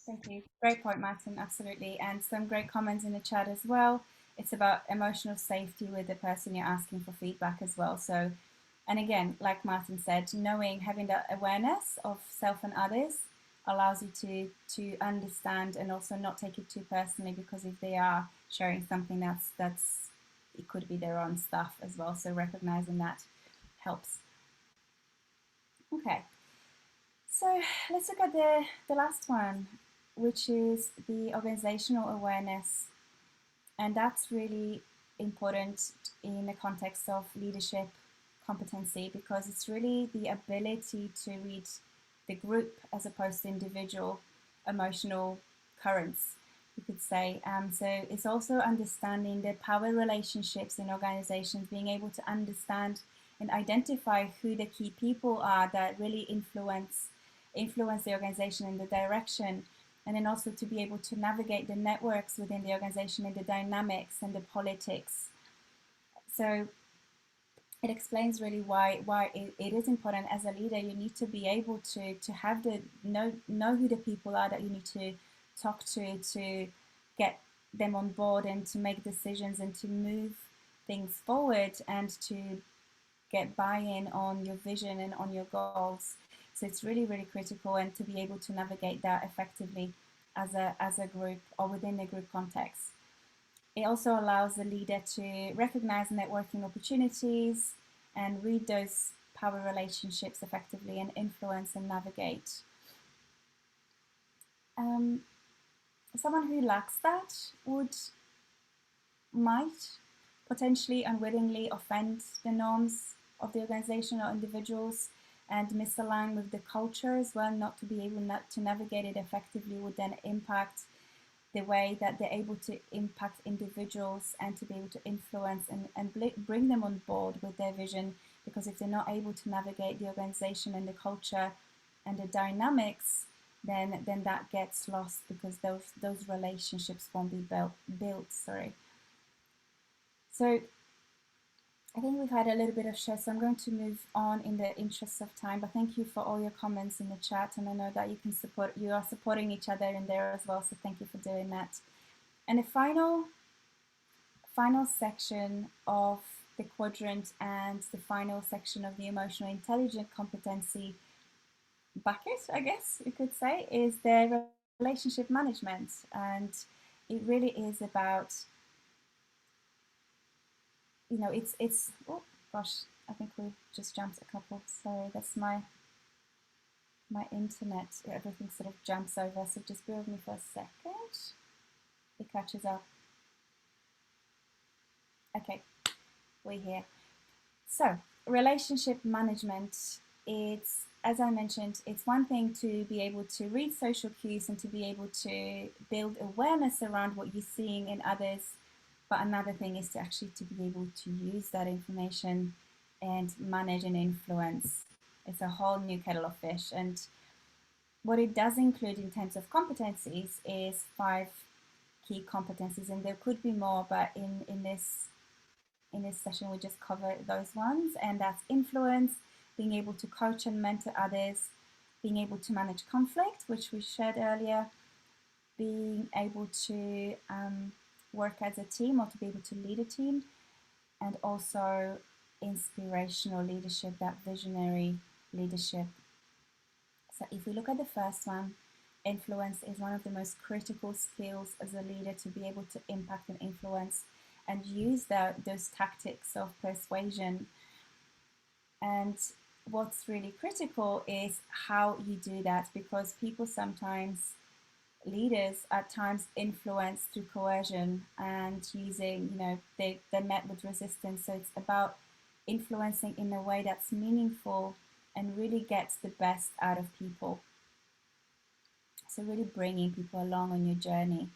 Thank you. Great point, Martin, absolutely. And some great comments in the chat as well. It's about emotional safety with the person you're asking for feedback as well. So, and again, like Martin said, knowing, having that awareness of self and others allows you to understand and also not take it too personally, because if they are sharing something that's it could be their own stuff as well. So recognizing that helps. Okay. So let's look at the last one, which is the organizational awareness. And that's really important in the context of leadership competency, because it's really the ability to read the group as opposed to individual emotional currents, you could say. So it's also understanding the power relationships in organizations, being able to understand and identify who the key people are that really influence the organization in the direction, and then also to be able to navigate the networks within the organization and the dynamics and the politics. So it explains really why it is important as a leader. You need to be able to have know who the people are that you need to talk to get them on board and to make decisions and to move things forward and to get buy-in on your vision and on your goals. So it's really, really critical, and to be able to navigate that effectively as a group or within a group context. It also allows the leader to recognize networking opportunities and read those power relationships effectively and influence and navigate. Someone who lacks that might potentially unwittingly offend the norms of the organization or individuals and misalign with the culture as well. Not to be able to navigate it effectively would then impact the way that they're able to impact individuals and to be able to influence and bring them on board with their vision. Because if they're not able to navigate the organization and the culture and the dynamics, then that gets lost, because those relationships won't be built. So I think we've had a little bit of share, so I'm going to move on in the interest of time. But thank you for all your comments in the chat, and I know that you are supporting each other in there as well. So thank you for doing that. And the final section of the quadrant and the final section of the emotional intelligence competency bucket, I guess you could say, is the relationship management, and it really is about, you know, it's oh gosh, I think we just jumped a couple. Sorry, that's my internet. Everything sort of jumps over, so just bear with me for a second. It catches up. Okay, we're here. So relationship management, it's, as I mentioned, it's one thing to be able to read social cues and to be able to build awareness around what you're seeing in others. But another thing is to actually to be able to use that information and manage and influence. It's a whole new kettle of fish. And what it does include in terms of competencies is 5 key competencies, and there could be more, but in this session we just cover those ones. And that's influence, being able to coach and mentor others, being able to manage conflict, which we shared earlier, being able to work as a team or to be able to lead a team, and also inspirational leadership, that visionary leadership. So if we look at the first one, influence is one of the most critical skills as a leader, to be able to impact and influence and use those tactics of persuasion. And what's really critical is how you do that, because people sometimes, leaders at times, influence through coercion and using, you know, they're met with resistance. So it's about influencing in a way that's meaningful and really gets the best out of people. So really bringing people along on your journey.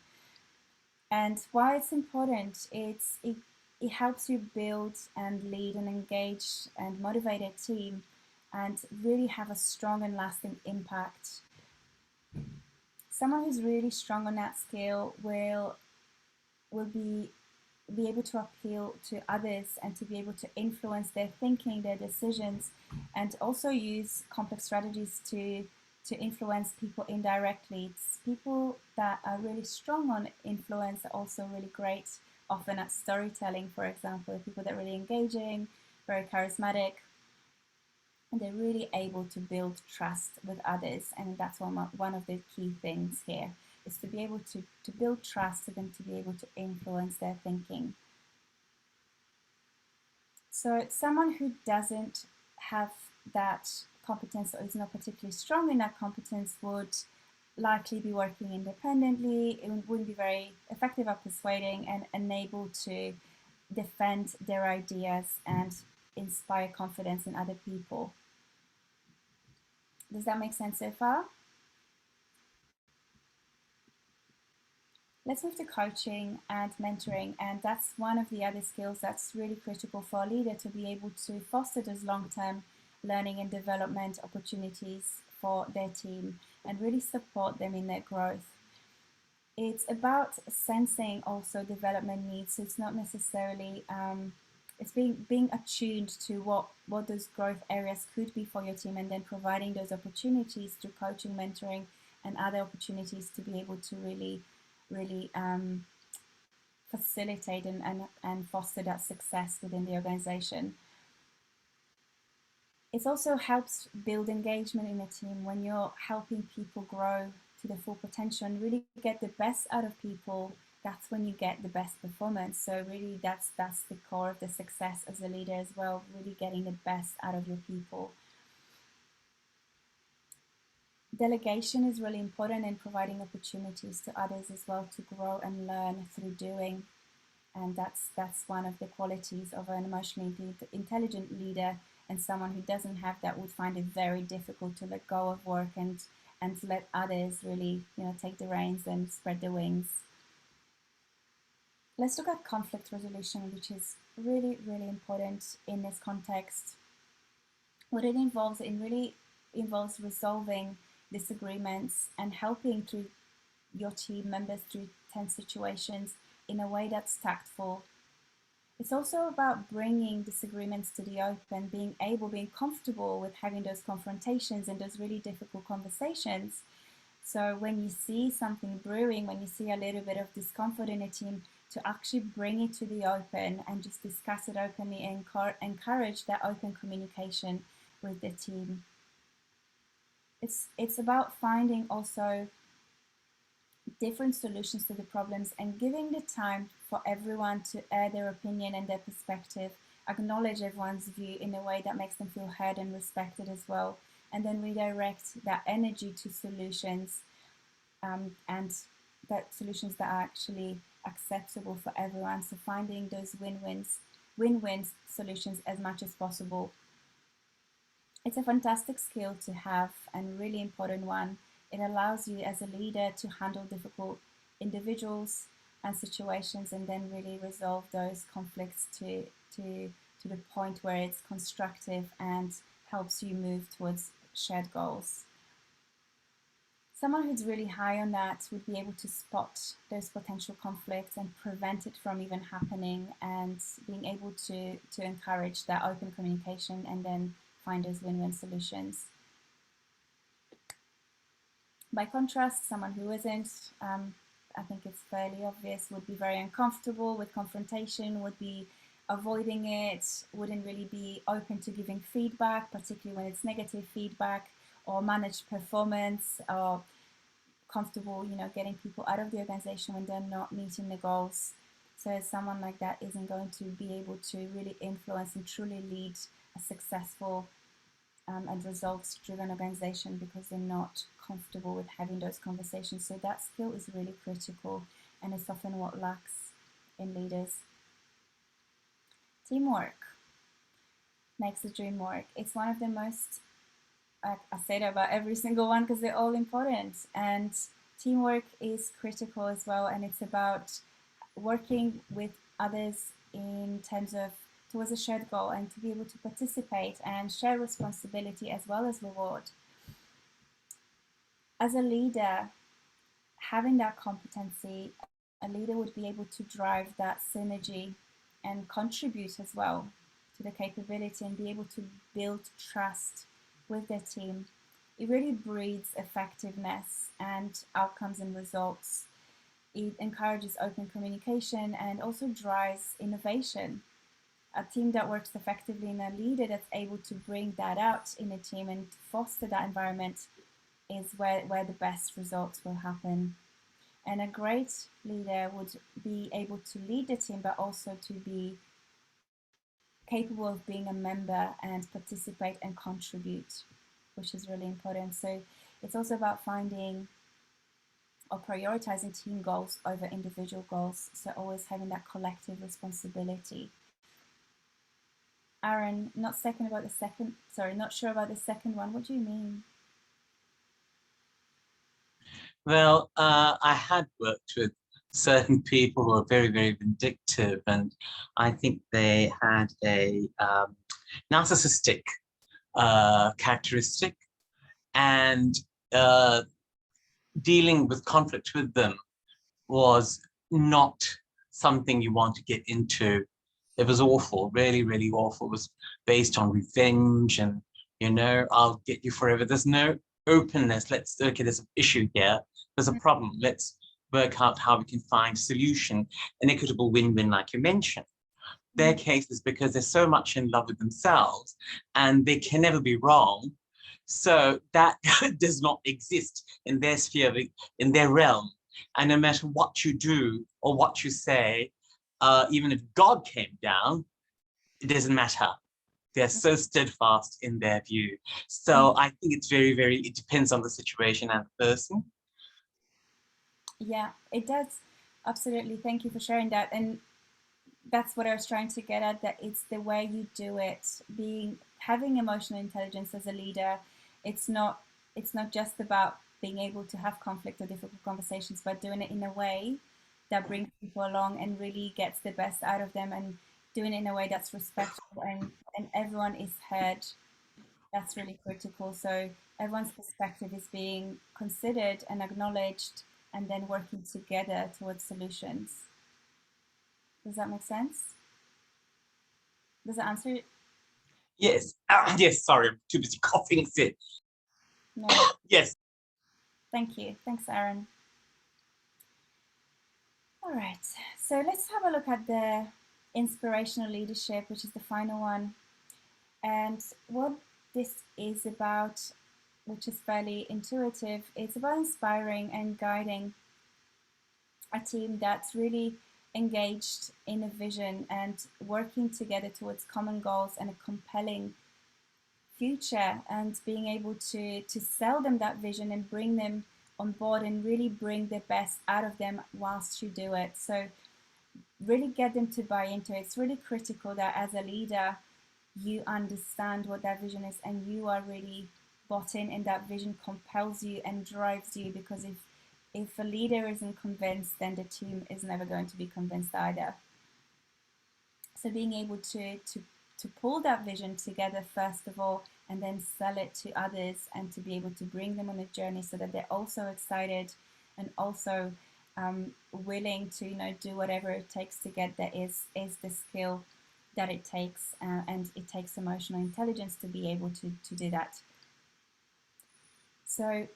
And why it's important, it helps you build and lead and engage and motivate a team and really have a strong and lasting impact. Someone who's really strong on that skill will be be able to appeal to others and to be able to influence their thinking, their decisions, and also use complex strategies to influence people indirectly. It's people that are really strong on influence are also really great, often at storytelling, for example, people that are really engaging, very charismatic, and they're really able to build trust with others. And that's one of the key things here, is to be able to build trust and then to be able to influence their thinking. So someone who doesn't have that competence or is not particularly strong in that competence would likely be working independently. It wouldn't be very effective at persuading and unable to defend their ideas and inspire confidence in other people. Does that make sense so far? Let's move to coaching and mentoring, and that's one of the other skills that's really critical for a leader, to be able to foster those long-term learning and development opportunities for their team and really support them in their growth. It's about sensing also development needs, so it's not necessarily, it's being attuned to what those growth areas could be for your team, and then providing those opportunities through coaching, mentoring, and other opportunities to be able to really facilitate and foster that success within the organization. It also helps build engagement in a team when you're helping people grow to their full potential and really get the best out of people. That's when you get the best performance. So really that's the core of the success as a leader as well, really getting the best out of your people. Delegation is really important in providing opportunities to others as well to grow and learn through doing. And that's one of the qualities of an emotionally intelligent leader, and someone who doesn't have that would find it very difficult to let go of work and to let others really, take the reins and spread the wings. Let's look at conflict resolution, which is really, really important in this context. What it really involves resolving disagreements and helping through your team members through tense situations in a way that's tactful. It's also about bringing disagreements to the open, being comfortable with having those confrontations and those really difficult conversations. So when you see something brewing, when you see a little bit of discomfort in a team, to actually bring it to the open and just discuss it openly and encourage that open communication with the team. It's about finding also different solutions to the problems and giving the time for everyone to air their opinion and their perspective, acknowledge everyone's view in a way that makes them feel heard and respected as well, and then redirect that energy to solutions and that solutions that are actually acceptable for everyone. So finding those win-win solutions as much as possible. It's a fantastic skill to have and a really important one. It allows you as a leader to handle difficult individuals and situations and then really resolve those conflicts to the point where it's constructive and helps you move towards shared goals. Someone who's really high on that would be able to spot those potential conflicts and prevent it from even happening, and being able to encourage that open communication and then find those win-win solutions. By contrast, someone who isn't, I think it's fairly obvious, would be very uncomfortable with confrontation, would be avoiding it, wouldn't really be open to giving feedback, particularly when it's negative feedback, or manage performance, or comfortable, getting people out of the organization when they're not meeting the goals. So someone like that isn't going to be able to really influence and truly lead a successful and results-driven organization because they're not comfortable with having those conversations. So that skill is really critical, and it's often what lacks in leaders. Teamwork makes the dream work. It's one of the most, I say that about every single one because they're all important, and teamwork is critical as well, and it's about working with others in terms of towards a shared goal and to be able to participate and share responsibility as well as reward. As a leader, having that competency a leader would be able to drive that synergy and contribute as well to the capability and be able to build trust with their team. It really breeds effectiveness and outcomes and results. It encourages open communication and also drives innovation. A team that works effectively and a leader that's able to bring that out in a team and foster that environment is where the best results will happen. And a great leader would be able to lead the team, but also to be capable of being a member and participate and contribute, which is really important. So it's also about finding or prioritizing team goals over individual goals. So always having that collective responsibility. Aaron, not sure about the second one. What do you mean? Well, I had worked with certain people who are very, very vindictive, and I think they had a narcissistic characteristic, and dealing with conflict with them was not something you want to get into. It was awful, really, really awful. It was based on revenge and, you know, I'll get you forever. There's no openness. Okay, there's an issue here. There's a problem. Let's work out how we can find a solution, an equitable win-win, like you mentioned. Their case is because they're so much in love with themselves and they can never be wrong. So that does not exist in their sphere, in their realm. And no matter what you do or what you say, even if God came down, it doesn't matter. They're so steadfast in their view. So I think it's very, it depends on the situation and the person. Yeah, it does. Absolutely. Thank you for sharing that. And that's what I was trying to get at, that it's the way you do it. Having emotional intelligence as a leader, it's not just about being able to have conflict or difficult conversations, but doing it in a way that brings people along and really gets the best out of them, and doing it in a way that's respectful and everyone is heard. That's really critical. So everyone's perspective is being considered and acknowledged, and then working together towards solutions. Does that make sense? Does that answer it? Yes. Yes, sorry, I'm too busy coughing. No. Yes. Thank you. Thanks, Aaron. All right, so let's have a look at the inspirational leadership, which is the final one. And what this is about, which is fairly intuitive, it's about inspiring and guiding a team that's really engaged in a vision and working together towards common goals and a compelling future, and being able to sell them that vision and bring them on board and really bring the best out of them whilst you do it. So really get them to buy into it. It's really critical that as a leader, you understand what that vision is and you are really bought in, and that vision compels you and drives you, because if a leader isn't convinced, then the team is never going to be convinced either. So being able to pull that vision together first of all, and then sell it to others, and to be able to bring them on a journey so that they're also excited and also willing to, you know, do whatever it takes to get there is the skill that it takes, and it takes emotional intelligence to be able to do that. So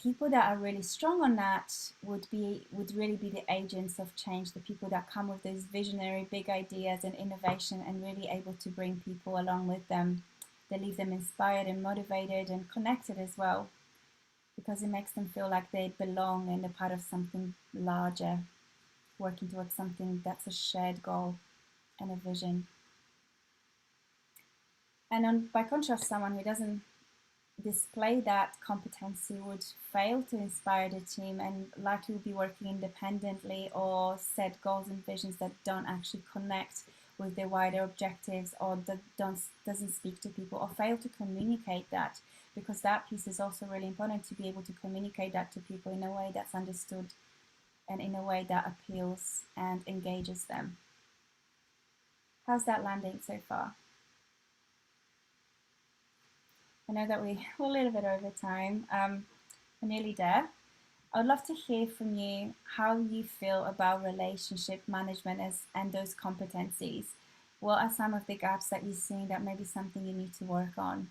people that are really strong on that would really be the agents of change, the people that come with those visionary big ideas and innovation and really able to bring people along with them. They leave them inspired and motivated and connected as well, because it makes them feel like they belong and they're part of something larger, working towards something that's a shared goal and a vision. And by contrast, someone who doesn't display that competency would fail to inspire the team and likely will be working independently or set goals and visions that don't actually connect with their wider objectives, or that doesn't speak to people, or fail to communicate that, because that piece is also really important, to be able to communicate that to people in a way that's understood and in a way that appeals and engages them. How's that landing so far? I know that we're a little bit over time. We're nearly there. I'd love to hear from you how you feel about relationship management and those competencies. What are some of the gaps that you're seeing that may be something you need to work on?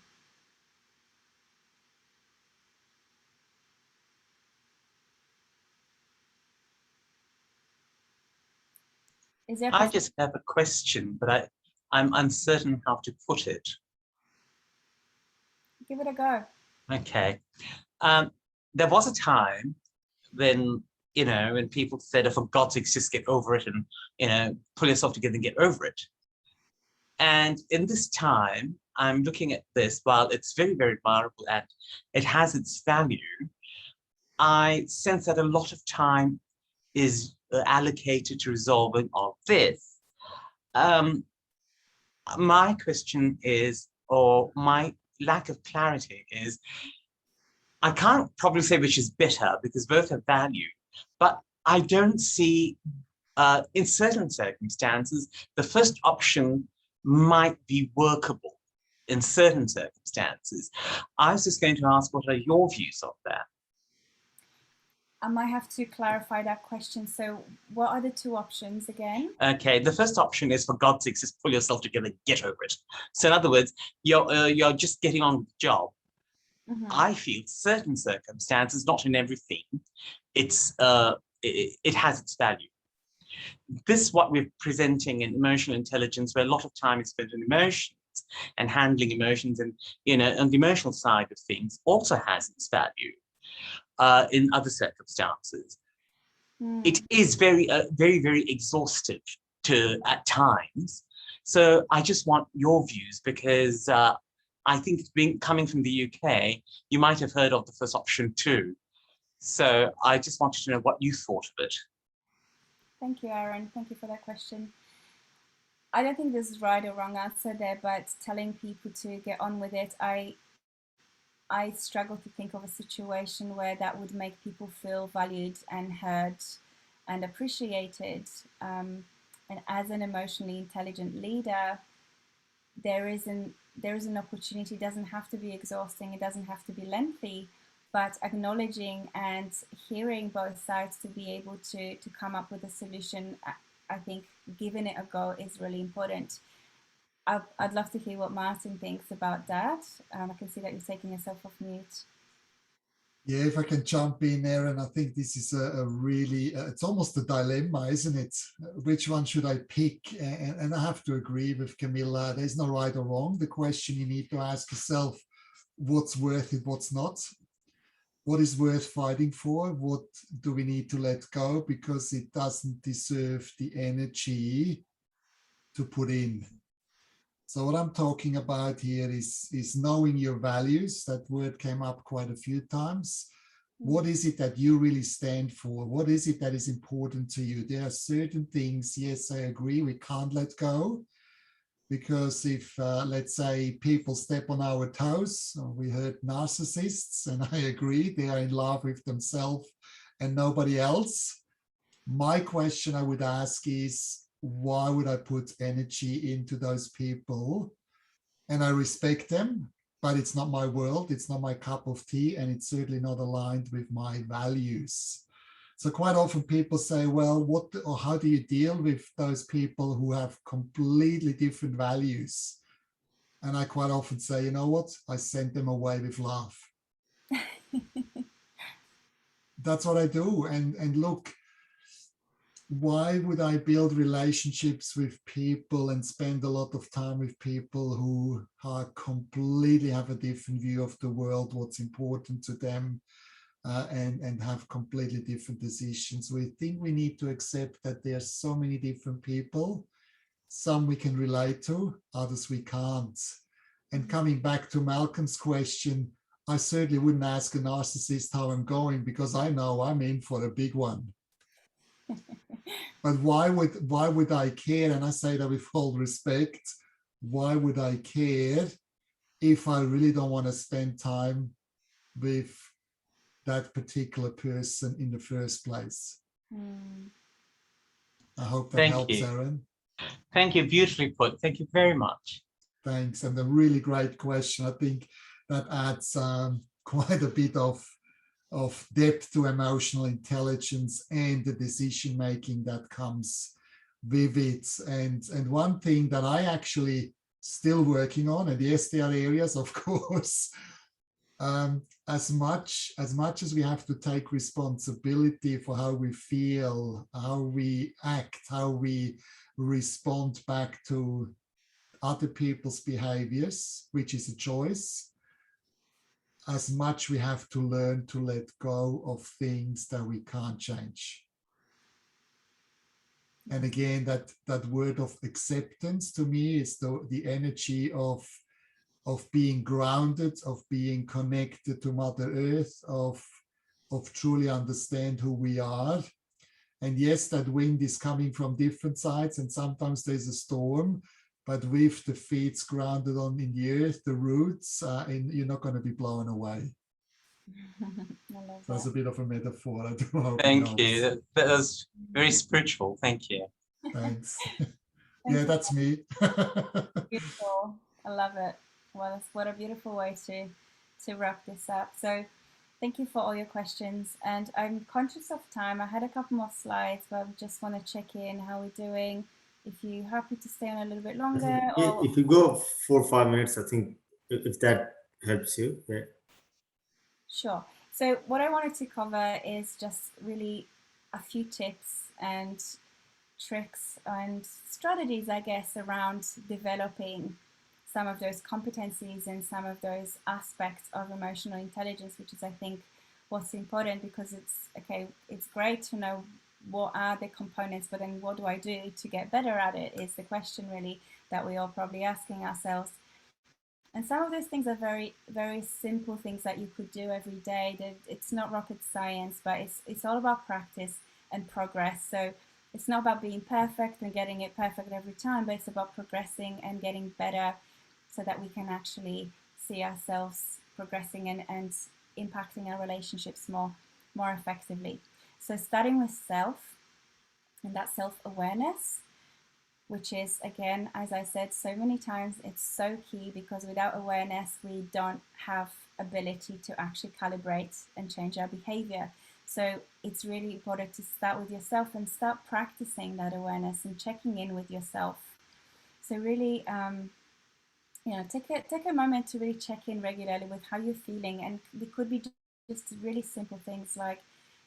Is there I just have a question, but I'm uncertain how to put it. Give it a go. Okay. There was a time when, when people said, oh, for God's sake, just get over it and, pull yourself together and get over it. And in this time, I'm looking at this, while it's very, very admirable and it has its value, I sense that a lot of time is allocated to resolving all this. My question is, or my lack of clarity is, I can't probably say which is better because both have value, but I don't see, in certain circumstances, the first option might be workable in certain circumstances. I was just going to ask, what are your views of that? I might have to clarify that question. So what are the two options again? Okay, the first option is, for God's sake, just pull yourself together, get over it. So in other words, you're just getting on with the job. Mm-hmm. I feel certain circumstances, not in everything, it has its value. This, what we're presenting in emotional intelligence, where a lot of time is spent on emotions and handling emotions, and on the emotional side of things, also has its value. In other circumstances, it is very, very exhaustive at times. So I just want your views, because I think coming from the UK, you might have heard of the first option too. So I just wanted to know what you thought of it. Thank you, Aaron. Thank you for that question. I don't think there's right or wrong answer there, but telling people to get on with it, I struggle to think of a situation where that would make people feel valued and heard and appreciated. And as an emotionally intelligent leader, there is an opportunity. It doesn't have to be exhausting. It doesn't have to be lengthy, but acknowledging and hearing both sides to be able to come up with a solution, I think giving it a go is really important. I'd love to hear what Martin thinks about that. I can see that you're taking yourself off mute. Yeah, if I can jump in there, and I think this is a really, it's almost a dilemma, isn't it? Which one should I pick? And I have to agree with Kamila, there's no right or wrong. The question you need to ask yourself, what's worth it, what's not? What is worth fighting for? What do we need to let go because it doesn't deserve the energy to put in? So what I'm talking about here is knowing your values. That word came up quite a few times. What is it that you really stand for? What is it that is important to you? There are certain things, yes, I agree, we can't let go. Because if, let's say, people step on our toes, we heard narcissists, and I agree, they are in love with themselves and nobody else. My question I would ask is, why would I put energy into those people? And I respect them, but it's not my world, it's not my cup of tea, and it's certainly not aligned with my values. So quite often people say, well, how do you deal with those people who have completely different values? And I quite often say, you know what? I send them away with love. That's what I do. And look, why would I build relationships with people and spend a lot of time with people who are completely have a different view of the world, what's important to them, and have completely different decisions? We think we need to accept that there are so many different people. Some we can relate to, others we can't. And coming back to Malcolm's question, I certainly wouldn't ask a narcissist how I'm going, because I know I'm in for a big one. But why would I care? And I say that with all respect, why would I care if I really don't want to spend time with that particular person in the first place? I hope that helps, Aaron. Thank you, beautifully put. Thank you very much. Thanks, and a really great question. I think that adds quite a bit of depth to emotional intelligence and the decision making that comes with it. And one thing that I actually still working on, and yes, there are areas, of course, as much as we have to take responsibility for how we feel, how we act, how we respond back to other people's behaviors, which is a choice, as much we have to learn to let go of things that we can't change. And again, that word of acceptance to me is the energy of being grounded, of being connected to Mother Earth, of truly understand who we are. And yes, that wind is coming from different sides, and sometimes there's a storm, but with the feet grounded in the earth, the roots, and you're not going to be blown away. That's a bit of a metaphor. I don't know. Thank you. That was very spiritual. Thank you. Thanks. Yeah, that's me. Beautiful. I love it. Well, what a beautiful way to wrap this up. So thank you for all your questions. And I'm conscious of time. I had a couple more slides, but I just want to check in how we're doing. If you're happy to stay on a little bit longer. If you go 4 or 5 minutes, I think if that helps you. Yeah. Sure. So what I wanted to cover is just really a few tips and tricks and strategies, I guess, around developing some of those competencies and some of those aspects of emotional intelligence, which is, I think, what's important, because it's great to know what are the components, but then what do I do to get better at it is the question really that we are probably asking ourselves. And some of those things are very, very simple things that you could do every day. It's not rocket science, but it's all about practice and progress. So it's not about being perfect and getting it perfect every time, but it's about progressing and getting better so that we can actually see ourselves progressing and impacting our relationships more effectively. So starting with self, and that self-awareness, which is, again, as I said so many times, it's so key, because without awareness, we don't have ability to actually calibrate and change our behavior. So it's really important to start with yourself and start practicing that awareness and checking in with yourself. So really, take a moment to really check in regularly with how you're feeling. And it could be just really simple things like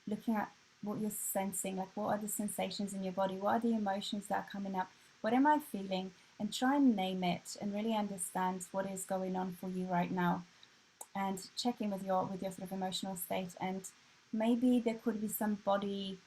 looking at what you're sensing, like what are the sensations in your body, what are the emotions that are coming up, what am I feeling, and try and name it and really understand what is going on for you right now, and check in with your sort of emotional state. And maybe there could be some body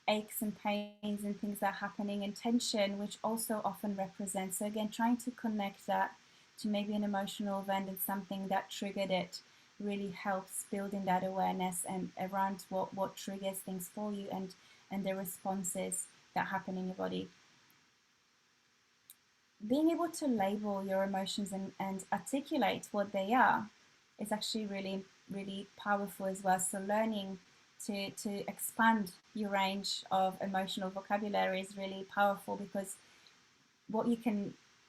aches and pains and things that are happening, and tension, which also often represents. So again, trying to connect that to maybe an emotional event and something that triggered it really helps building that awareness and around what triggers things for you and the responses that happen in your body. Being able to label your emotions and articulate what they are is actually really, really powerful as well. So learning to expand your range of emotional vocabulary is really powerful, because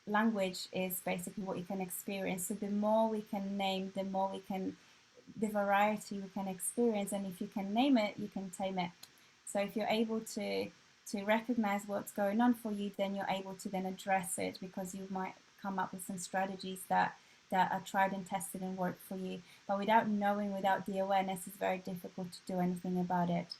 language is basically what you can experience. So the more we can name, the variety we can experience, and if you can name it, you can tame it. So if you're able to recognize what's going on for you, then you're able to then address it, because you might come up with some strategies that are tried and tested and work for you. But without knowing, without the awareness, it's very difficult to do anything about it.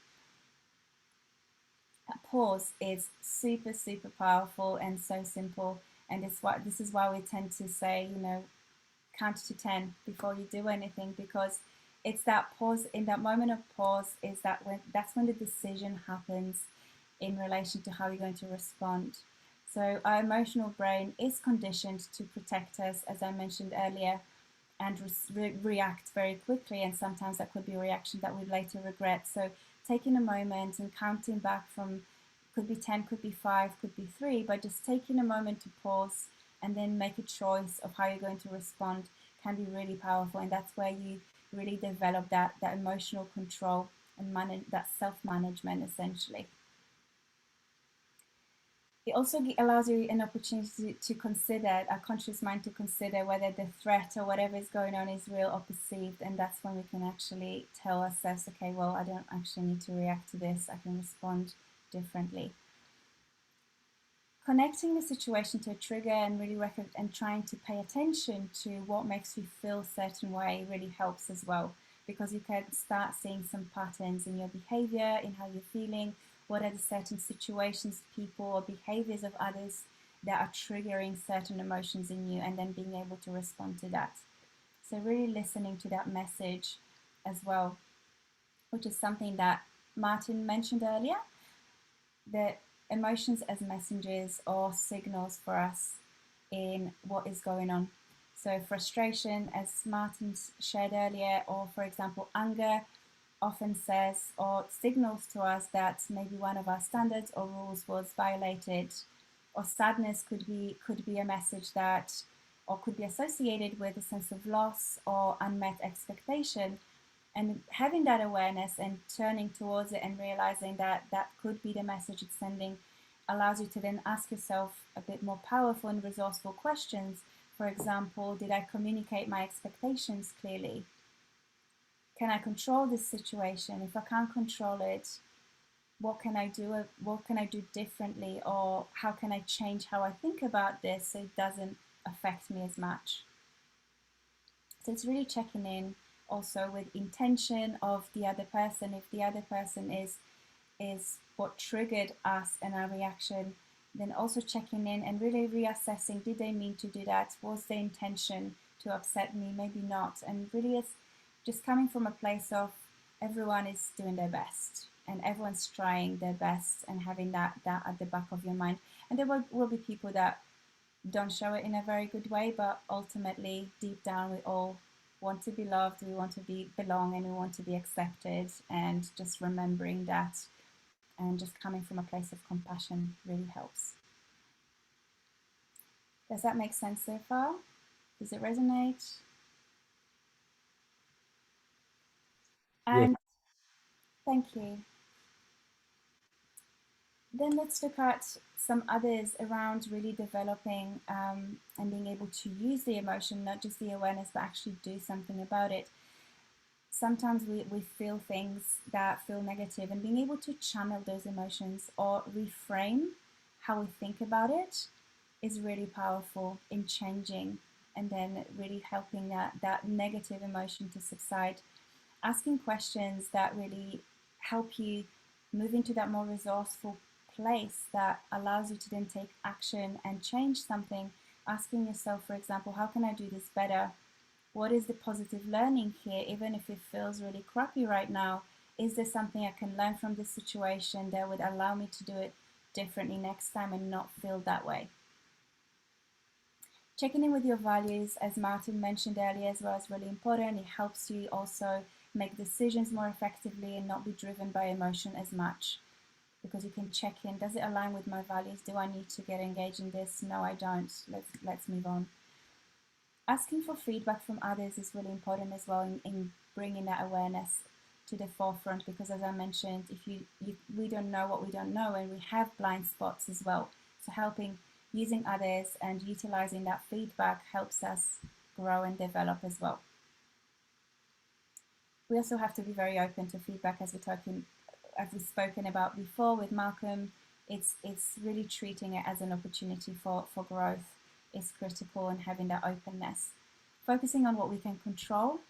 A pause is super, super powerful and so simple. And this is why we tend to say, count to 10 before you do anything, because it's that pause. In that moment of pause that's when the decision happens in relation to how you're going to respond. So our emotional brain is conditioned to protect us, as I mentioned earlier, and react very quickly. And sometimes that could be a reaction that we later regret. So taking a moment and counting back from, could be 10, could be 5, could be 3, but just taking a moment to pause and then make a choice of how you're going to respond can be really powerful. And that's where you really develop that emotional control and that self-management, essentially. It also allows you an opportunity to consider, a conscious mind to consider whether the threat or whatever is going on is real or perceived. And that's when we can actually tell ourselves, okay, well, I don't actually need to react to this. I can respond differently. Connecting the situation to a trigger and really and trying to pay attention to what makes you feel a certain way really helps as well, because you can start seeing some patterns in your behavior, in how you're feeling. What are the certain situations, people, or behaviors of others that are triggering certain emotions in you, and then being able to respond to that. So really listening to that message as well, which is something that Martin mentioned earlier, that emotions as messengers or signals for us in what is going on. So frustration, as Martin shared earlier, or for example, anger, often says or signals to us that maybe one of our standards or rules was violated, or sadness could be a message that, or could be associated with a sense of loss or unmet expectation. And having that awareness and turning towards it and realizing that that could be the message it's sending allows you to then ask yourself a bit more powerful and resourceful questions. For example, did I communicate my expectations clearly? Can I control this situation? If I can't control it, what can I do? What can I do differently? Or how can I change how I think about this so it doesn't affect me as much? So it's really checking in also with intention of the other person. If the other person is what triggered us and our reaction, then also checking in and really reassessing, did they mean to do that? Was their intention to upset me? Maybe not. And really it's just coming from a place of everyone is doing their best and everyone's trying their best, and having that at the back of your mind. And there will be people that don't show it in a very good way, but ultimately deep down we all want to be loved, we want to belong, and we want to be accepted. And just remembering that and just coming from a place of compassion really helps. Does that make sense so far? Does it resonate? And thank you. Then let's look at some others around really developing and being able to use the emotion, not just the awareness, but actually do something about it. Sometimes we feel things that feel negative, and being able to channel those emotions or reframe how we think about it is really powerful in changing and then really helping that negative emotion to subside. Asking questions that really help you move into that more resourceful place that allows you to then take action and change something. Asking yourself, for example, how can I do this better? What is the positive learning here? Even if it feels really crappy right now, is there something I can learn from this situation that would allow me to do it differently next time and not feel that way? Checking in with your values, as Martin mentioned earlier as well, is really important. It helps you also make decisions more effectively and not be driven by emotion as much, because you can check in, does it align with my values? Do I need to get engaged in this? No, I don't. Let's move on. Asking for feedback from others is really important as well in bringing that awareness to the forefront, because as I mentioned, if we don't know what we don't know, and we have blind spots as well. So using others and utilizing that feedback helps us grow and develop as well. We also have to be very open to feedback, as we've spoken about before with Malcolm. It's really treating it as an opportunity for growth is critical, and having that openness. Focusing on what we can control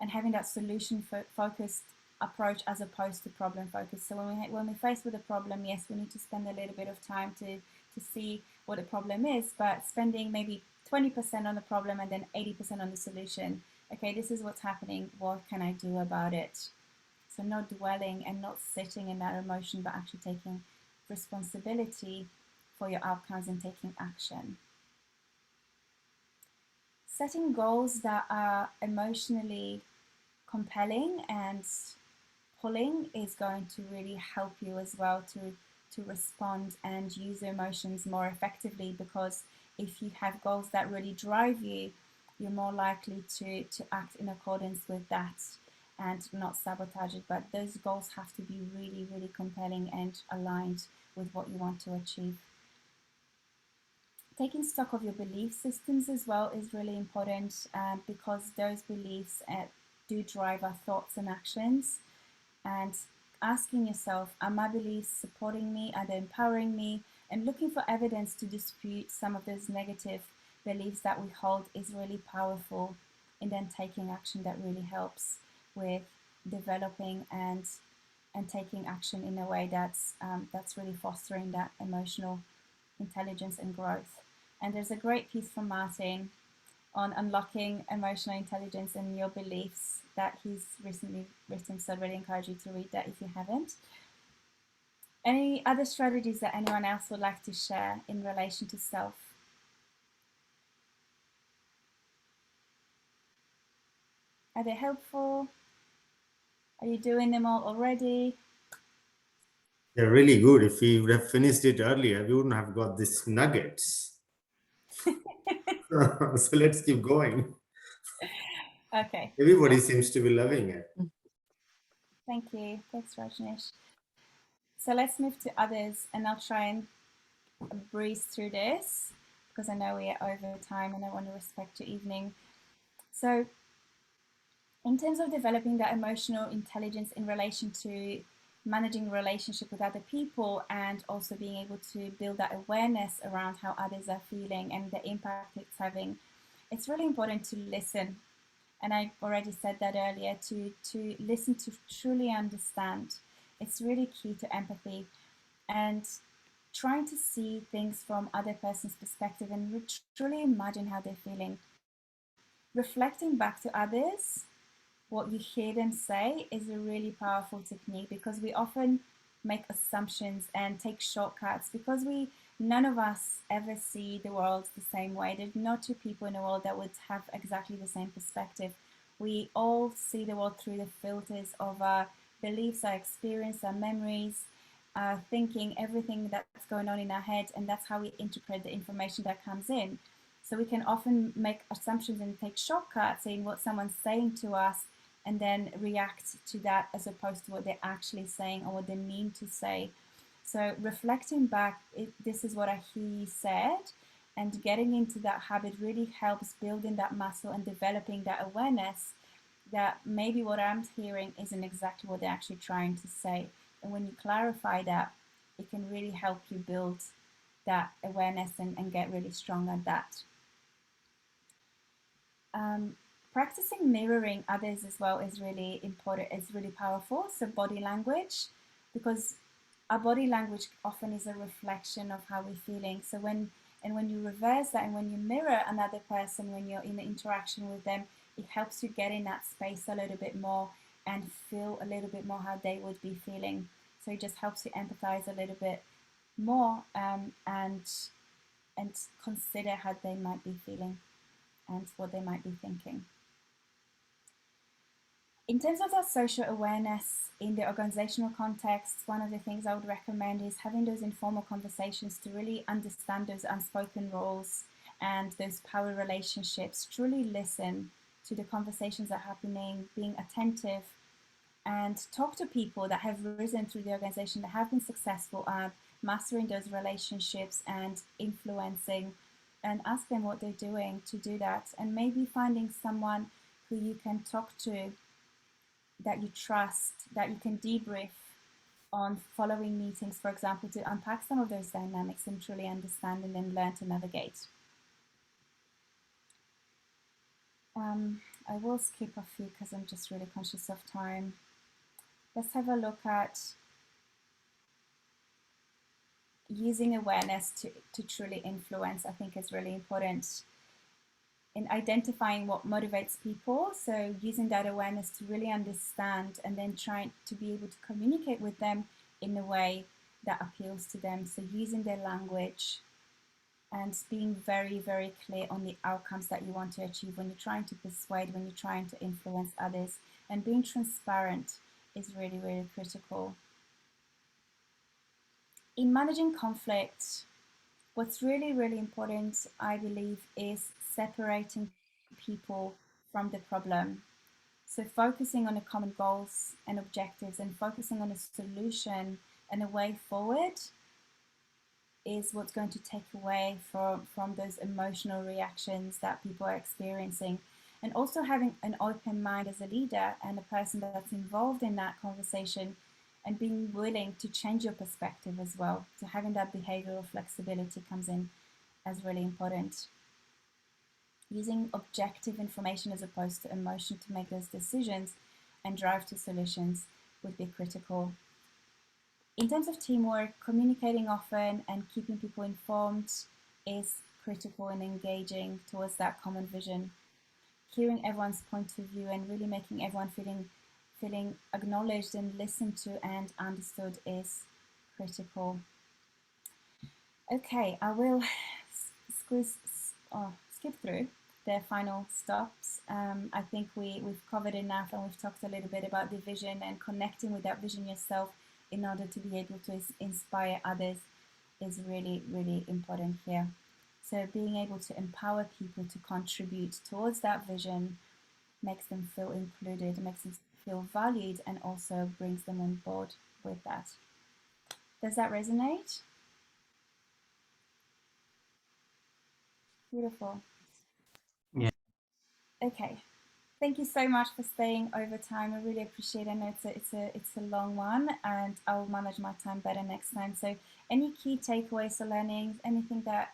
and having that solution-focused approach as opposed to problem-focused. So when we're faced with a problem, yes, we need to spend a little bit of time to see what the problem is, but spending maybe 20% on the problem and then 80% on the solution. Okay, this is what's happening. What can I do about it? So not dwelling and not sitting in that emotion, but actually taking responsibility for your outcomes and taking action. Setting goals that are emotionally compelling and pulling is going to really help you as well to respond and use your emotions more effectively, because if you have goals that really drive you, you're more likely to act in accordance with that and not sabotage it. But those goals have to be really, really compelling and aligned with what you want to achieve. Taking stock of your belief systems as well is really important, because those beliefs do drive our thoughts and actions. And asking yourself, are my beliefs supporting me? Are they empowering me? And looking for evidence to dispute some of those negative beliefs that we hold is really powerful. And then taking action that really helps with developing and taking action in a way that's really fostering that emotional intelligence and growth. And there's a great piece from Martin on unlocking emotional intelligence and your beliefs that he's recently written, so I'd really encourage you to read that if you haven't. Any other strategies that anyone else would like to share in relation to self? Are they helpful? Are you doing them all already? They're really good. If we would have finished it earlier, we wouldn't have got these nuggets. So let's keep going. Okay. Everybody seems to be loving it. Thank you. Thanks, Rajneesh. So let's move to others, and I'll try and breeze through this because I know we are over time and I want to respect your evening. So in terms of developing that emotional intelligence in relation to managing relationship with other people and also being able to build that awareness around how others are feeling and the impact it's having, it's really important to listen. And I already said that earlier, to listen, to truly understand. It's really key to empathy and trying to see things from other person's perspective and truly imagine how they're feeling. Reflecting back to others what you hear them say is a really powerful technique, because we often make assumptions and take shortcuts because none of us ever see the world the same way. There's no two people in the world that would have exactly the same perspective. We all see the world through the filters of our beliefs, our experience, our memories, our thinking, everything that's going on in our head, and that's how we interpret the information that comes in. So we can often make assumptions and take shortcuts in what someone's saying to us and then react to that as opposed to what they're actually saying or what they mean to say. So reflecting back, this is what I hear you said, and getting into that habit really helps building that muscle and developing that awareness that maybe what I'm hearing isn't exactly what they're actually trying to say. And when you clarify that, it can really help you build that awareness and get really strong at that. Practicing mirroring others as well is really important, it's really powerful. So body language, because our body language often is a reflection of how we're feeling. So when you reverse that and when you mirror another person, when you're in the interaction with them, it helps you get in that space a little bit more and feel a little bit more how they would be feeling. So it just helps you empathize a little bit more and consider how they might be feeling and what they might be thinking. In terms of that social awareness in the organizational context, one of the things I would recommend is having those informal conversations to really understand those unspoken roles and those power relationships. Truly listen to the conversations that are happening, being attentive, and talk to people that have risen through the organization, that have been successful at mastering those relationships and influencing, and ask them what they're doing to do that. And maybe finding someone who you can talk to, that you trust, that you can debrief on following meetings, for example, to unpack some of those dynamics and truly understand and then learn to navigate. I will skip a few because I'm just really conscious of time. Let's have a look at using awareness to truly influence. I think is really important in identifying what motivates people. So using that awareness to really understand and then trying to be able to communicate with them in a way that appeals to them. So using their language and being very, very clear on the outcomes that you want to achieve when you're trying to persuade, when you're trying to influence others, and being transparent is really, really critical. In managing conflict, what's really, really important, I believe, is separating people from the problem. So focusing on the common goals and objectives and focusing on a solution and a way forward is what's going to take away from those emotional reactions that people are experiencing. And also having an open mind as a leader and a person that's involved in that conversation, and being willing to change your perspective as well. So having that behavioral flexibility comes in as really important. Using objective information as opposed to emotion to make those decisions and drive to solutions would be critical. In terms of teamwork, communicating often and keeping people informed is critical in engaging towards that common vision. Hearing everyone's point of view and really making everyone feeling acknowledged and listened to and understood is critical. Okay, I will skip through the final stops. I think we've covered enough, and we've talked a little bit about the vision and connecting with that vision yourself in order to be able to inspire others is really, really important here. So being able to empower people to contribute towards that vision makes them feel included, makes them feel valued, and also brings them on board with that. Does that resonate? Beautiful. Yeah. Okay. Thank you so much for staying over time. I really appreciate it. I know it's a long one, and I'll manage my time better next time. So any key takeaways or learnings, anything that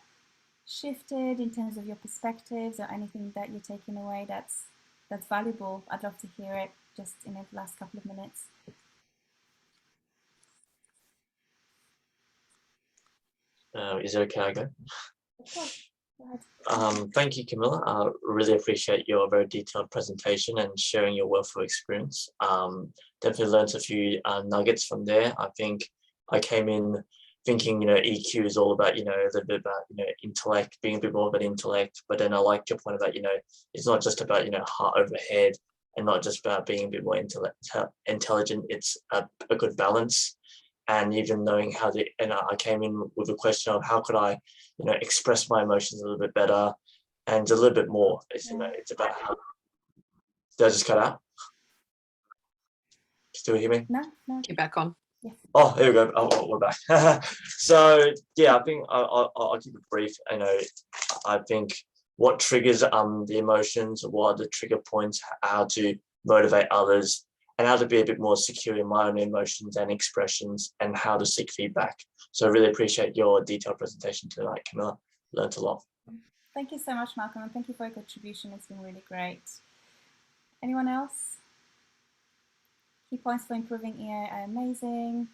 shifted in terms of your perspectives, or anything that you're taking away that's valuable, I'd love to hear it just in the last couple of minutes. Is it okay I go? Of course. Go ahead. Thank you, Kamila. I really appreciate your very detailed presentation and sharing your wealth of experience. Definitely learned a few nuggets from there. I think I came in thinking, EQ is all about, a little bit about, intellect, being a bit more of an intellect. But then I liked your point about, it's not just about, heart over head, and not just about being a bit more intelligent. It's a good balance. And even knowing how to, and I came in with a question of how could I, express my emotions a little bit better and a little bit more. It's, it's about how, did I just cut out? Still hear me? No. Get back on. Yes. Oh, here we go. Oh, we're back. So yeah, I think I'll keep it brief. I think what triggers the emotions, what are the trigger points, how to motivate others, and how to be a bit more secure in my own emotions and expressions, and how to seek feedback. So I really appreciate your detailed presentation tonight, Kamila. Learned a lot. Thank you so much, Malcolm, and thank you for your contribution. It's been really great. Anyone else? Key points for improving AI are amazing.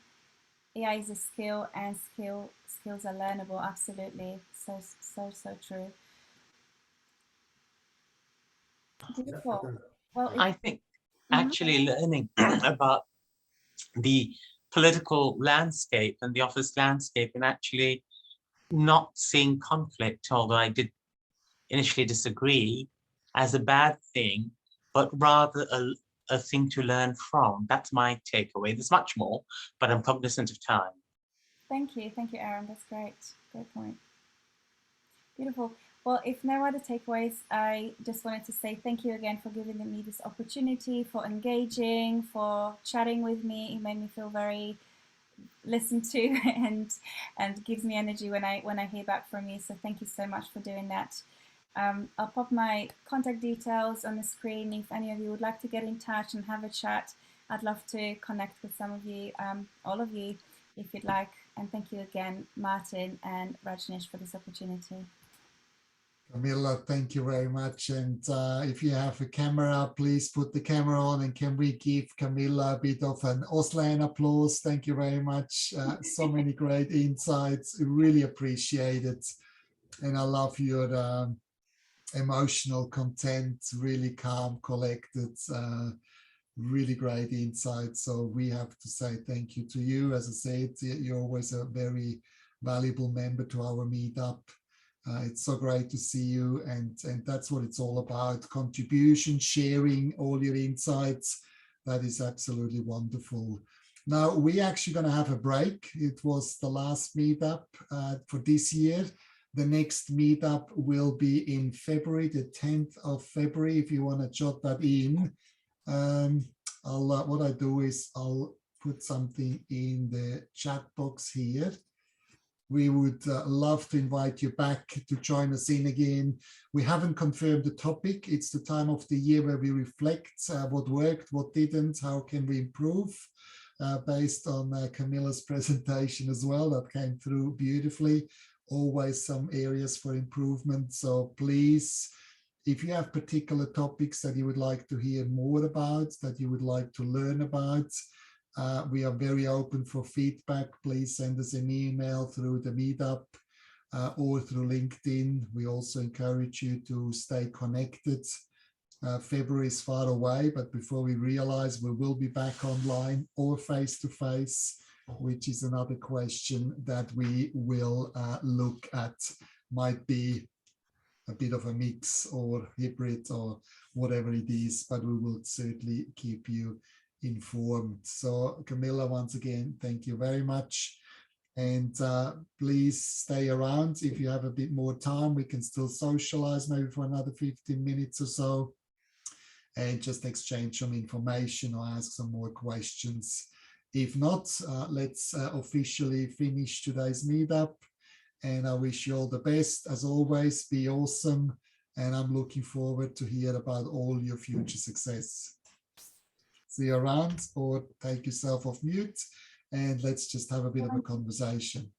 AI is a skill, and skills are learnable. Absolutely, so true. Beautiful. Well, I think actually learning about the political landscape and the office landscape, and actually not seeing conflict, although I did initially disagree, as a bad thing, but rather a thing to learn from. That's my takeaway. There's much more, but I'm cognizant of time. Thank you, Aaron. That's great. Great point. Beautiful. Well, if no other takeaways, I just wanted to say thank you again for giving me this opportunity, for engaging, for chatting with me. It made me feel very listened to and gives me energy when I hear back from you. So thank you so much for doing that. I'll pop my contact details on the screen. If any of you would like to get in touch and have a chat, I'd love to connect with some of you, all of you, if you'd like. And thank you again, Martin and Rajneesh, for this opportunity. Kamila, thank you very much. And if you have a camera, please put the camera on, and can we give Kamila a bit of an Austrian applause? Thank you very much. So many great insights. Really appreciate it. And I love your emotional content, really calm, collected, really great insights. So we have to say thank you to you. As I said, you're always a very valuable member to our meetup. It's so great to see you, and that's what it's all about: contribution, sharing all your insights. That is absolutely wonderful. Now we're actually going to have a break. It was the last meetup for this year. The next meetup will be in February, the 10th of February, if you want to jot that in. What I do is I'll put something in the chat box here. We would love to invite you back to join us in again. We haven't confirmed the topic. It's the time of the year where we reflect what worked, what didn't, how can we improve, based on Kamila's presentation as well. That came through beautifully. Always some areas for improvement. So please, if you have particular topics that you would like to hear more about, that you would like to learn about, we are very open for feedback. Please send us an email through the Meetup or through LinkedIn. We also encourage you to stay connected. February is far away, but before we realize, we will be back online or face-to-face, which is another question that we will look at. Might be a bit of a mix or hybrid or whatever it is, but we will certainly keep you informed. So Kamila, once again, thank you very much. And please stay around. If you have a bit more time, we can still socialize maybe for another 15 minutes or so and just exchange some information or ask some more questions. If not, let's officially finish today's meetup. And I wish you all the best. As always, be awesome. And I'm looking forward to hear about all your future success. See you around, or take yourself off mute and let's just have a bit of a conversation.